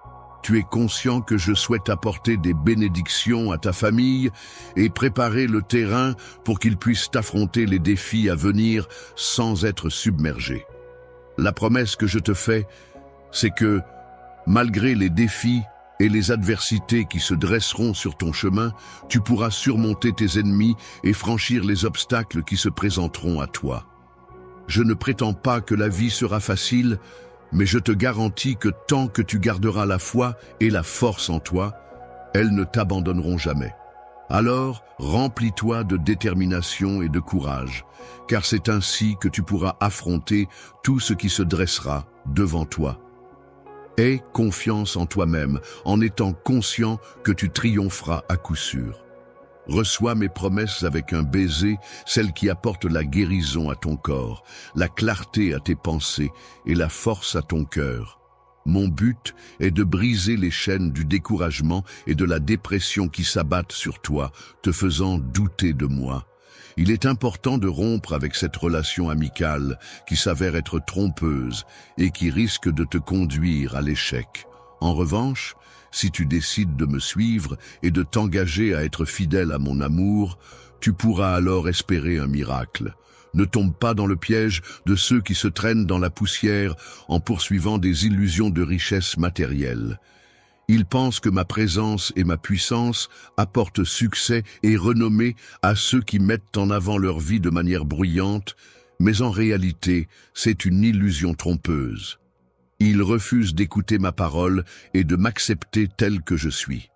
Tu es conscient que je souhaite apporter des bénédictions à ta famille et préparer le terrain pour qu'ils puissent affronter les défis à venir sans être submergés. La promesse que je te fais, c'est que, malgré les défis et les adversités qui se dresseront sur ton chemin, tu pourras surmonter tes ennemis et franchir les obstacles qui se présenteront à toi. Je ne prétends pas que la vie sera facile, mais je te garantis que tant que tu garderas la foi et la force en toi, elles ne t'abandonneront jamais. Alors, remplis-toi de détermination et de courage, car c'est ainsi que tu pourras affronter tout ce qui se dressera devant toi. Aie confiance en toi-même, en étant conscient que tu triompheras à coup sûr. Reçois mes promesses avec un baiser, celles qui apportent la guérison à ton corps, la clarté à tes pensées et la force à ton cœur. Mon but est de briser les chaînes du découragement et de la dépression qui s'abattent sur toi, te faisant douter de moi. Il est important de rompre avec cette relation amicale qui s'avère être trompeuse et qui risque de te conduire à l'échec. En revanche, si tu décides de me suivre et de t'engager à être fidèle à mon amour, tu pourras alors espérer un miracle. Ne tombe pas dans le piège de ceux qui se traînent dans la poussière en poursuivant des illusions de richesse matérielle. Ils pensent que ma présence et ma puissance apportent succès et renommée à ceux qui mettent en avant leur vie de manière bruyante, mais en réalité, c'est une illusion trompeuse. Ils refusent d'écouter ma parole et de m'accepter tel que je suis.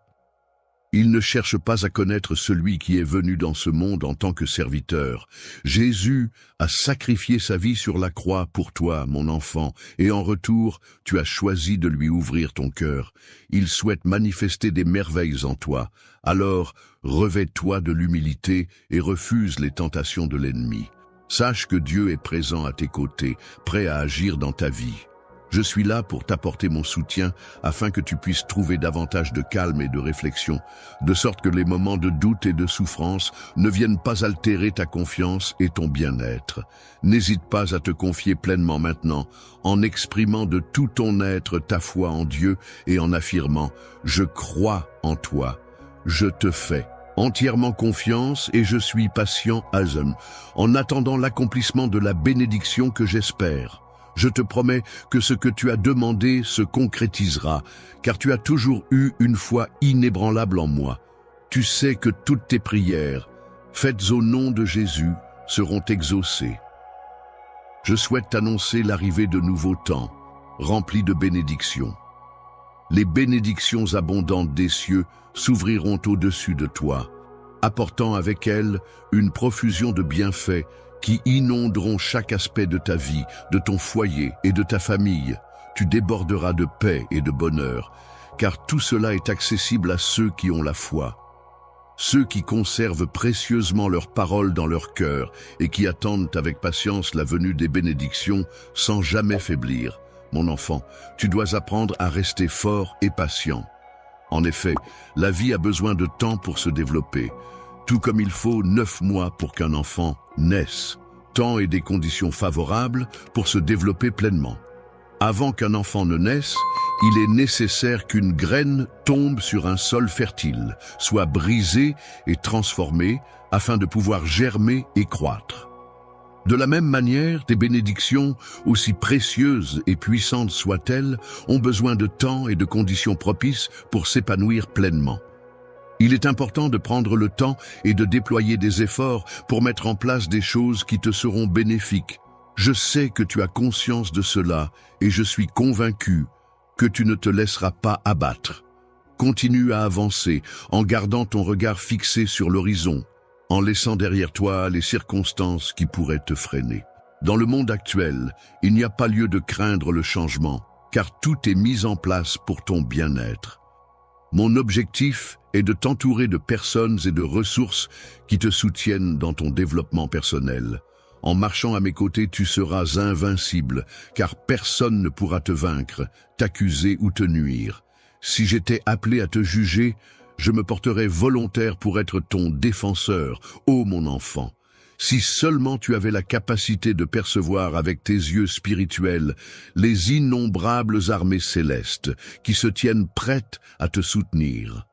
Ils ne cherchent pas à connaître celui qui est venu dans ce monde en tant que serviteur. Jésus a sacrifié sa vie sur la croix pour toi, mon enfant, et en retour, tu as choisi de lui ouvrir ton cœur. Il souhaite manifester des merveilles en toi. Alors, revêt-toi de l'humilité et refuse les tentations de l'ennemi. Sache que Dieu est présent à tes côtés, prêt à agir dans ta vie. Je suis là pour t'apporter mon soutien afin que tu puisses trouver davantage de calme et de réflexion, de sorte que les moments de doute et de souffrance ne viennent pas altérer ta confiance et ton bien-être. N'hésite pas à te confier pleinement maintenant, en exprimant de tout ton être ta foi en Dieu et en affirmant « Je crois en toi, je te fais ». Entièrement confiance et je suis patient, Azem, en attendant l'accomplissement de la bénédiction que j'espère. Je te promets que ce que tu as demandé se concrétisera, car tu as toujours eu une foi inébranlable en moi. Tu sais que toutes tes prières, faites au nom de Jésus, seront exaucées. Je souhaite t'annoncer l'arrivée de nouveaux temps, remplis de bénédictions. Les bénédictions abondantes des cieux s'ouvriront au-dessus de toi, apportant avec elles une profusion de bienfaits qui inonderont chaque aspect de ta vie, de ton foyer et de ta famille. Tu déborderas de paix et de bonheur, car tout cela est accessible à ceux qui ont la foi. Ceux qui conservent précieusement leurs paroles dans leur cœur et qui attendent avec patience la venue des bénédictions sans jamais faiblir. Mon enfant, tu dois apprendre à rester fort et patient. En effet, la vie a besoin de temps pour se développer, tout comme il faut 9 mois pour qu'un enfant naisse. Temps et des conditions favorables pour se développer pleinement. Avant qu'un enfant ne naisse, il est nécessaire qu'une graine tombe sur un sol fertile, soit brisée et transformée afin de pouvoir germer et croître. De la même manière, tes bénédictions, aussi précieuses et puissantes soient-elles, ont besoin de temps et de conditions propices pour s'épanouir pleinement. Il est important de prendre le temps et de déployer des efforts pour mettre en place des choses qui te seront bénéfiques. Je sais que tu as conscience de cela et je suis convaincu que tu ne te laisseras pas abattre. Continue à avancer en gardant ton regard fixé sur l'horizon, en laissant derrière toi les circonstances qui pourraient te freiner. Dans le monde actuel, il n'y a pas lieu de craindre le changement, car tout est mis en place pour ton bien-être. Mon objectif est de t'entourer de personnes et de ressources qui te soutiennent dans ton développement personnel. En marchant à mes côtés, tu seras invincible, car personne ne pourra te vaincre, t'accuser ou te nuire. Si j'étais appelé à te juger, je me porterais volontaire pour être ton défenseur, ô mon enfant. Si seulement tu avais la capacité de percevoir avec tes yeux spirituels les innombrables armées célestes qui se tiennent prêtes à te soutenir.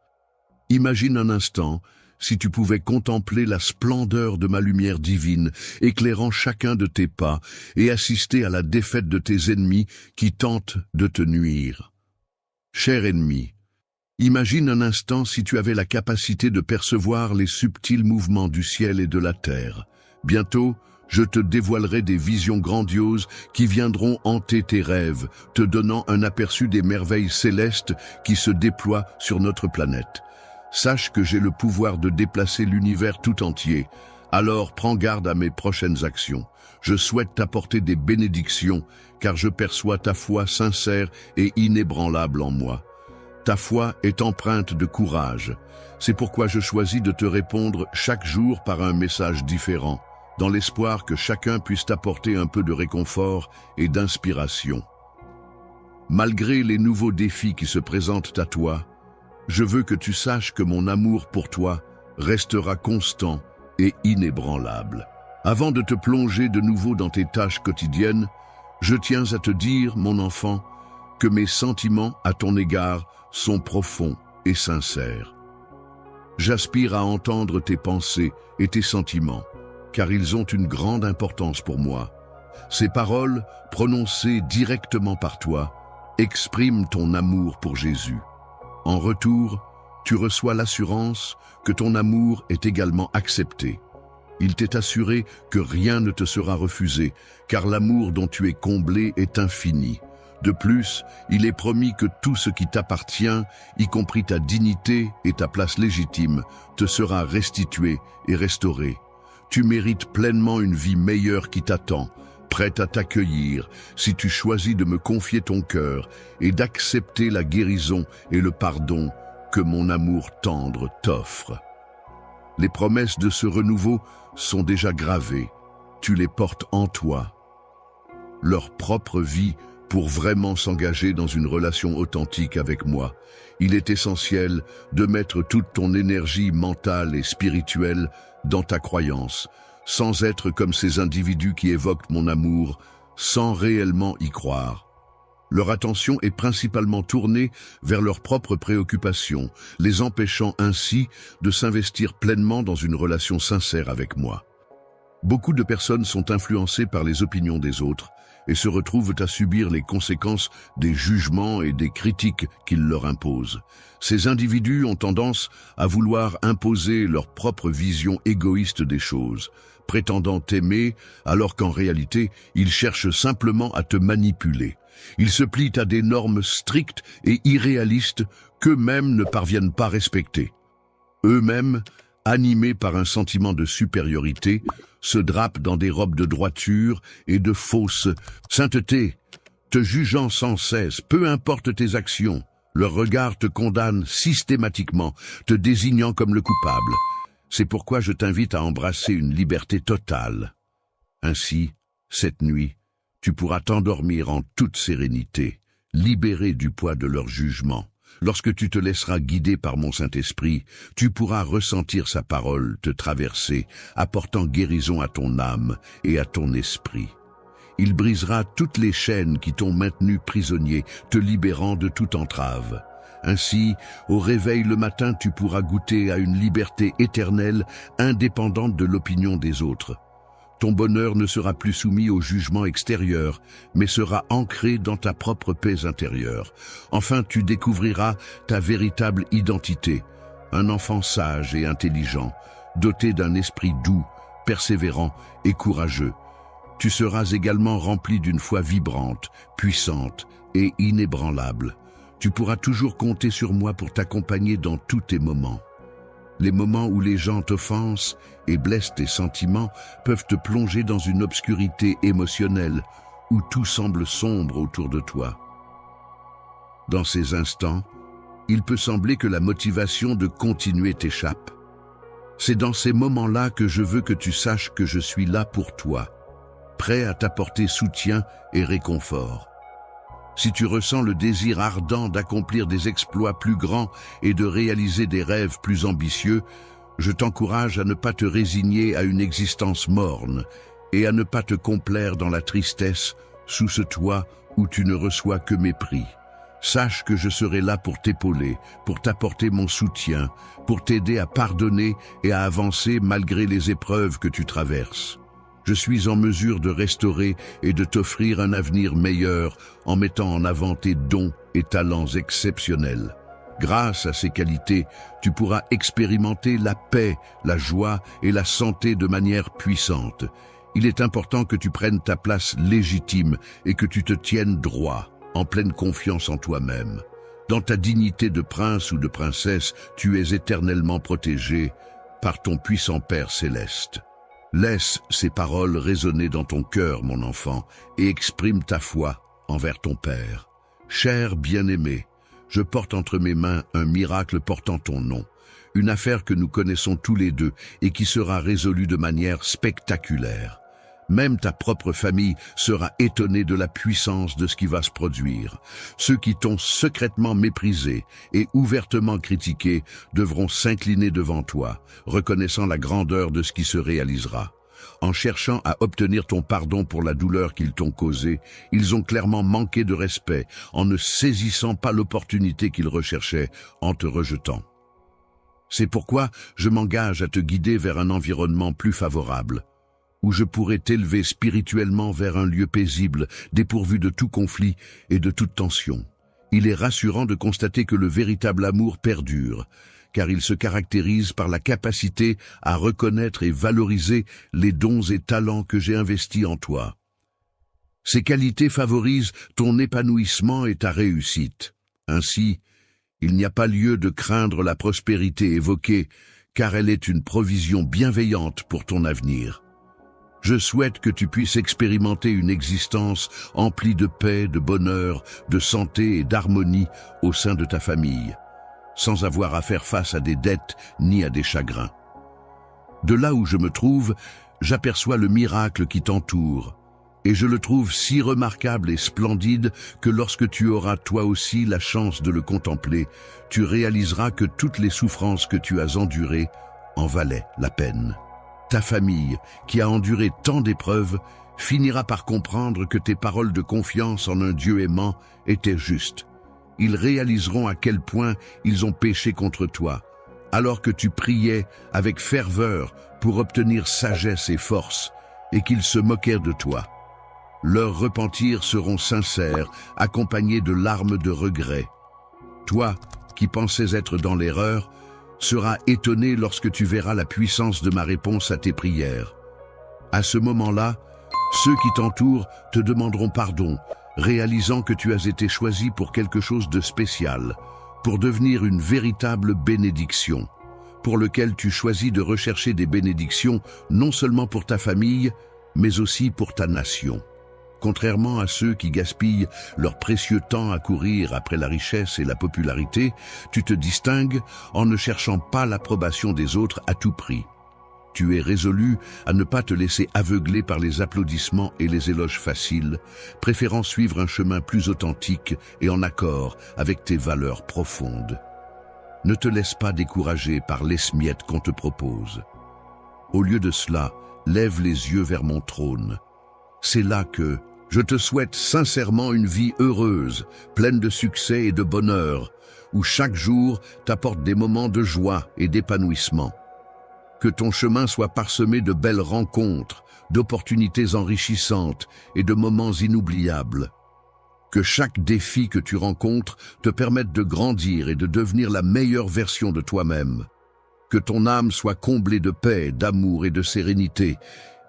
Imagine un instant si tu pouvais contempler la splendeur de ma lumière divine éclairant chacun de tes pas et assister à la défaite de tes ennemis qui tentent de te nuire. Cher ennemi, Imagine un instant si tu avais la capacité de percevoir les subtils mouvements du ciel et de la terre. Bientôt, je te dévoilerai des visions grandioses qui viendront hanter tes rêves, te donnant un aperçu des merveilles célestes qui se déploient sur notre planète. Sache que j'ai le pouvoir de déplacer l'univers tout entier. Alors prends garde à mes prochaines actions. Je souhaite t'apporter des bénédictions, car je perçois ta foi sincère et inébranlable en moi. Ta foi est empreinte de courage. C'est pourquoi je choisis de te répondre chaque jour par un message différent, dans l'espoir que chacun puisse t'apporter un peu de réconfort et d'inspiration. Malgré les nouveaux défis qui se présentent à toi, je veux que tu saches que mon amour pour toi restera constant et inébranlable. Avant de te plonger de nouveau dans tes tâches quotidiennes, je tiens à te dire, mon enfant, que mes sentiments à ton égard sont profonds et sincères. J'aspire à entendre tes pensées et tes sentiments, car ils ont une grande importance pour moi. Ces paroles, prononcées directement par toi, expriment ton amour pour Jésus. En retour, tu reçois l'assurance que ton amour est également accepté. Il t'est assuré que rien ne te sera refusé, car l'amour dont tu es comblé est infini. De plus, il est promis que tout ce qui t'appartient, y compris ta dignité et ta place légitime, te sera restitué et restauré. Tu mérites pleinement une vie meilleure qui t'attend, prête à t'accueillir si tu choisis de me confier ton cœur et d'accepter la guérison et le pardon que mon amour tendre t'offre. Les promesses de ce renouveau sont déjà gravées. Tu les portes en toi. Leur propre vie pour vraiment s'engager dans une relation authentique avec moi. Il est essentiel de mettre toute ton énergie mentale et spirituelle dans ta croyance, sans être comme ces individus qui évoquent mon amour, sans réellement y croire. Leur attention est principalement tournée vers leurs propres préoccupations, les empêchant ainsi de s'investir pleinement dans une relation sincère avec moi. Beaucoup de personnes sont influencées par les opinions des autres et se retrouvent à subir les conséquences des jugements et des critiques qu'ils leur imposent. Ces individus ont tendance à vouloir imposer leur propre vision égoïste des choses, prétendant t'aimer alors qu'en réalité, ils cherchent simplement à te manipuler. Ils se plient à des normes strictes et irréalistes qu'eux-mêmes ne parviennent pas à respecter. Eux-mêmes, animés par un sentiment de supériorité, se drapent dans des robes de droiture et de fausse sainteté, te jugeant sans cesse, peu importe tes actions. Leur regard te condamne systématiquement, te désignant comme le coupable. C'est pourquoi je t'invite à embrasser une liberté totale. Ainsi, cette nuit, tu pourras t'endormir en toute sérénité, libéré du poids de leur jugement. Lorsque tu te laisseras guider par mon Saint-Esprit, tu pourras ressentir sa parole te traverser, apportant guérison à ton âme et à ton esprit. Il brisera toutes les chaînes qui t'ont maintenu prisonnier, te libérant de toute entrave. Ainsi, au réveil le matin, tu pourras goûter à une liberté éternelle, indépendante de l'opinion des autres. Ton bonheur ne sera plus soumis au jugement extérieur, mais sera ancré dans ta propre paix intérieure. Enfin, tu découvriras ta véritable identité, un enfant sage et intelligent, doté d'un esprit doux, persévérant et courageux. Tu seras également rempli d'une foi vibrante, puissante et inébranlable. Tu pourras toujours compter sur moi pour t'accompagner dans tous tes moments. Les moments où les gens t'offensent et blessent tes sentiments peuvent te plonger dans une obscurité émotionnelle où tout semble sombre autour de toi. Dans ces instants, il peut sembler que la motivation de continuer t'échappe. C'est dans ces moments-là que je veux que tu saches que je suis là pour toi, prêt à t'apporter soutien et réconfort. Si tu ressens le désir ardent d'accomplir des exploits plus grands et de réaliser des rêves plus ambitieux, je t'encourage à ne pas te résigner à une existence morne et à ne pas te complaire dans la tristesse sous ce toit où tu ne reçois que mépris. Sache que je serai là pour t'épauler, pour t'apporter mon soutien, pour t'aider à pardonner et à avancer malgré les épreuves que tu traverses. Je suis en mesure de restaurer et de t'offrir un avenir meilleur en mettant en avant tes dons et talents exceptionnels. Grâce à ces qualités, tu pourras expérimenter la paix, la joie et la santé de manière puissante. Il est important que tu prennes ta place légitime et que tu te tiennes droit, en pleine confiance en toi-même. Dans ta dignité de prince ou de princesse, tu es éternellement protégé par ton puissant Père céleste. Laisse ces paroles résonner dans ton cœur, mon enfant, et exprime ta foi envers ton Père. Cher bien-aimé, je porte entre mes mains un miracle portant ton nom, une affaire que nous connaissons tous les deux et qui sera résolue de manière spectaculaire. Même ta propre famille sera étonnée de la puissance de ce qui va se produire. Ceux qui t'ont secrètement méprisé et ouvertement critiqué devront s'incliner devant toi, reconnaissant la grandeur de ce qui se réalisera. En cherchant à obtenir ton pardon pour la douleur qu'ils t'ont causée, ils ont clairement manqué de respect en ne saisissant pas l'opportunité qu'ils recherchaient en te rejetant. C'est pourquoi je m'engage à te guider vers un environnement plus favorable, où je pourrai t'élever spirituellement vers un lieu paisible, dépourvu de tout conflit et de toute tension. Il est rassurant de constater que le véritable amour perdure, car il se caractérise par la capacité à reconnaître et valoriser les dons et talents que j'ai investis en toi. Ces qualités favorisent ton épanouissement et ta réussite. Ainsi, il n'y a pas lieu de craindre la prospérité évoquée, car elle est une provision bienveillante pour ton avenir. Je souhaite que tu puisses expérimenter une existence emplie de paix, de bonheur, de santé et d'harmonie au sein de ta famille, sans avoir à faire face à des dettes ni à des chagrins. De là où je me trouve, j'aperçois le miracle qui t'entoure, et je le trouve si remarquable et splendide que lorsque tu auras toi aussi la chance de le contempler, tu réaliseras que toutes les souffrances que tu as endurées en valaient la peine. Ta famille, qui a enduré tant d'épreuves, finira par comprendre que tes paroles de confiance en un Dieu aimant étaient justes. Ils réaliseront à quel point ils ont péché contre toi, alors que tu priais avec ferveur pour obtenir sagesse et force, et qu'ils se moquèrent de toi. Leurs repentirs seront sincères, accompagnés de larmes de regret. Toi, qui pensais être dans l'erreur, seras étonné lorsque tu verras la puissance de ma réponse à tes prières. À ce moment-là, ceux qui t'entourent te demanderont pardon, réalisant que tu as été choisi pour quelque chose de spécial, pour devenir une véritable bénédiction, pour lequel tu choisis de rechercher des bénédictions non seulement pour ta famille, mais aussi pour ta nation. Contrairement à ceux qui gaspillent leur précieux temps à courir après la richesse et la popularité, tu te distingues en ne cherchant pas l'approbation des autres à tout prix. Tu es résolu à ne pas te laisser aveugler par les applaudissements et les éloges faciles, préférant suivre un chemin plus authentique et en accord avec tes valeurs profondes. Ne te laisse pas décourager par l'esmiette qu'on te propose. Au lieu de cela, lève les yeux vers mon trône. C'est là que je te souhaite sincèrement une vie heureuse, pleine de succès et de bonheur, où chaque jour t'apporte des moments de joie et d'épanouissement. Que ton chemin soit parsemé de belles rencontres, d'opportunités enrichissantes et de moments inoubliables. Que chaque défi que tu rencontres te permette de grandir et de devenir la meilleure version de toi-même. Que ton âme soit comblée de paix, d'amour et de sérénité,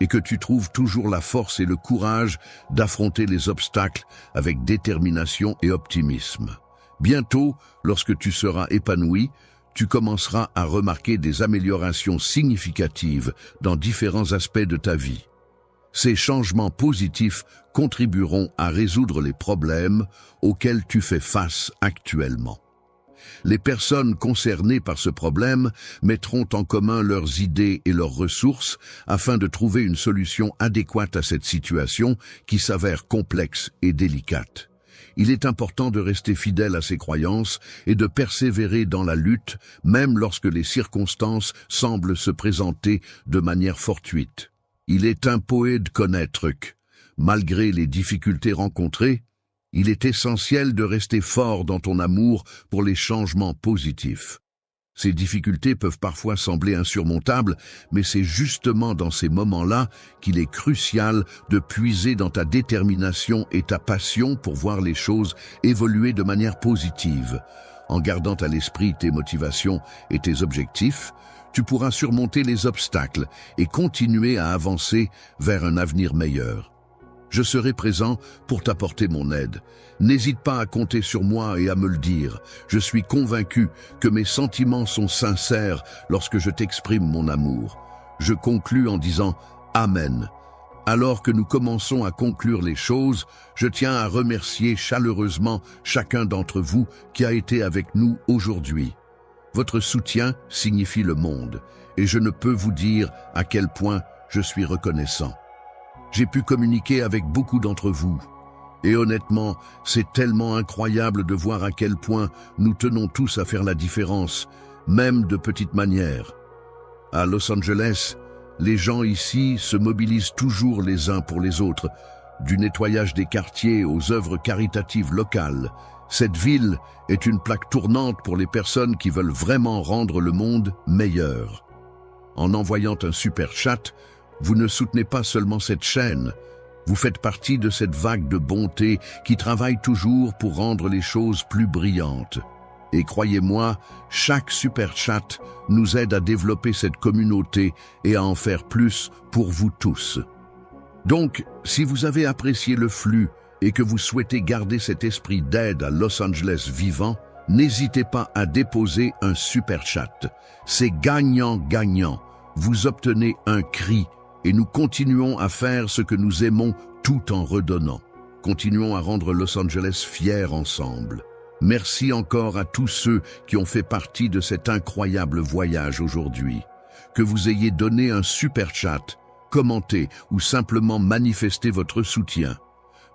et que tu trouves toujours la force et le courage d'affronter les obstacles avec détermination et optimisme. Bientôt, lorsque tu seras épanoui, tu commenceras à remarquer des améliorations significatives dans différents aspects de ta vie. Ces changements positifs contribueront à résoudre les problèmes auxquels tu fais face actuellement. Les personnes concernées par ce problème mettront en commun leurs idées et leurs ressources afin de trouver une solution adéquate à cette situation qui s'avère complexe et délicate. Il est important de rester fidèle à ses croyances et de persévérer dans la lutte, même lorsque les circonstances semblent se présenter de manière fortuite. Il est imposé de connaître que, malgré les difficultés rencontrées, il est essentiel de rester fort dans ton amour pour les changements positifs. Ces difficultés peuvent parfois sembler insurmontables, mais c'est justement dans ces moments-là qu'il est crucial de puiser dans ta détermination et ta passion pour voir les choses évoluer de manière positive. En gardant à l'esprit tes motivations et tes objectifs, tu pourras surmonter les obstacles et continuer à avancer vers un avenir meilleur. Je serai présent pour t'apporter mon aide. N'hésite pas à compter sur moi et à me le dire. Je suis convaincu que mes sentiments sont sincères lorsque je t'exprime mon amour. Je conclus en disant « Amen ». Alors que nous commençons à conclure les choses, je tiens à remercier chaleureusement chacun d'entre vous qui a été avec nous aujourd'hui. Votre soutien signifie le monde, et je ne peux vous dire à quel point je suis reconnaissant. J'ai pu communiquer avec beaucoup d'entre vous, et honnêtement, c'est tellement incroyable de voir à quel point nous tenons tous à faire la différence, même de petites manières. À Los Angeles, les gens ici se mobilisent toujours les uns pour les autres, du nettoyage des quartiers aux œuvres caritatives locales. Cette ville est une plaque tournante pour les personnes qui veulent vraiment rendre le monde meilleur. En envoyant un super chat, vous ne soutenez pas seulement cette chaîne, vous faites partie de cette vague de bonté qui travaille toujours pour rendre les choses plus brillantes. Et croyez-moi, chaque super chat nous aide à développer cette communauté et à en faire plus pour vous tous. Donc, si vous avez apprécié le flux et que vous souhaitez garder cet esprit d'aide à Los Angeles vivant, n'hésitez pas à déposer un super chat. C'est gagnant-gagnant. Vous obtenez un cri et nous continuons à faire ce que nous aimons tout en redonnant. Continuons à rendre Los Angeles fier ensemble. Merci encore à tous ceux qui ont fait partie de cet incroyable voyage aujourd'hui. Que vous ayez donné un super chat, commenté ou simplement manifesté votre soutien.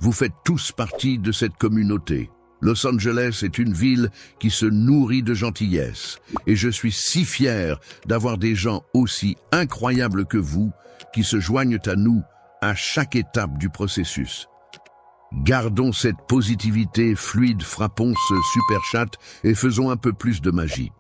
Vous faites tous partie de cette communauté. Los Angeles est une ville qui se nourrit de gentillesse. Et je suis si fier d'avoir des gens aussi incroyables que vous qui se joignent à nous à chaque étape du processus. Gardons cette positivité fluide, frappons ce super chat et faisons un peu plus de magie.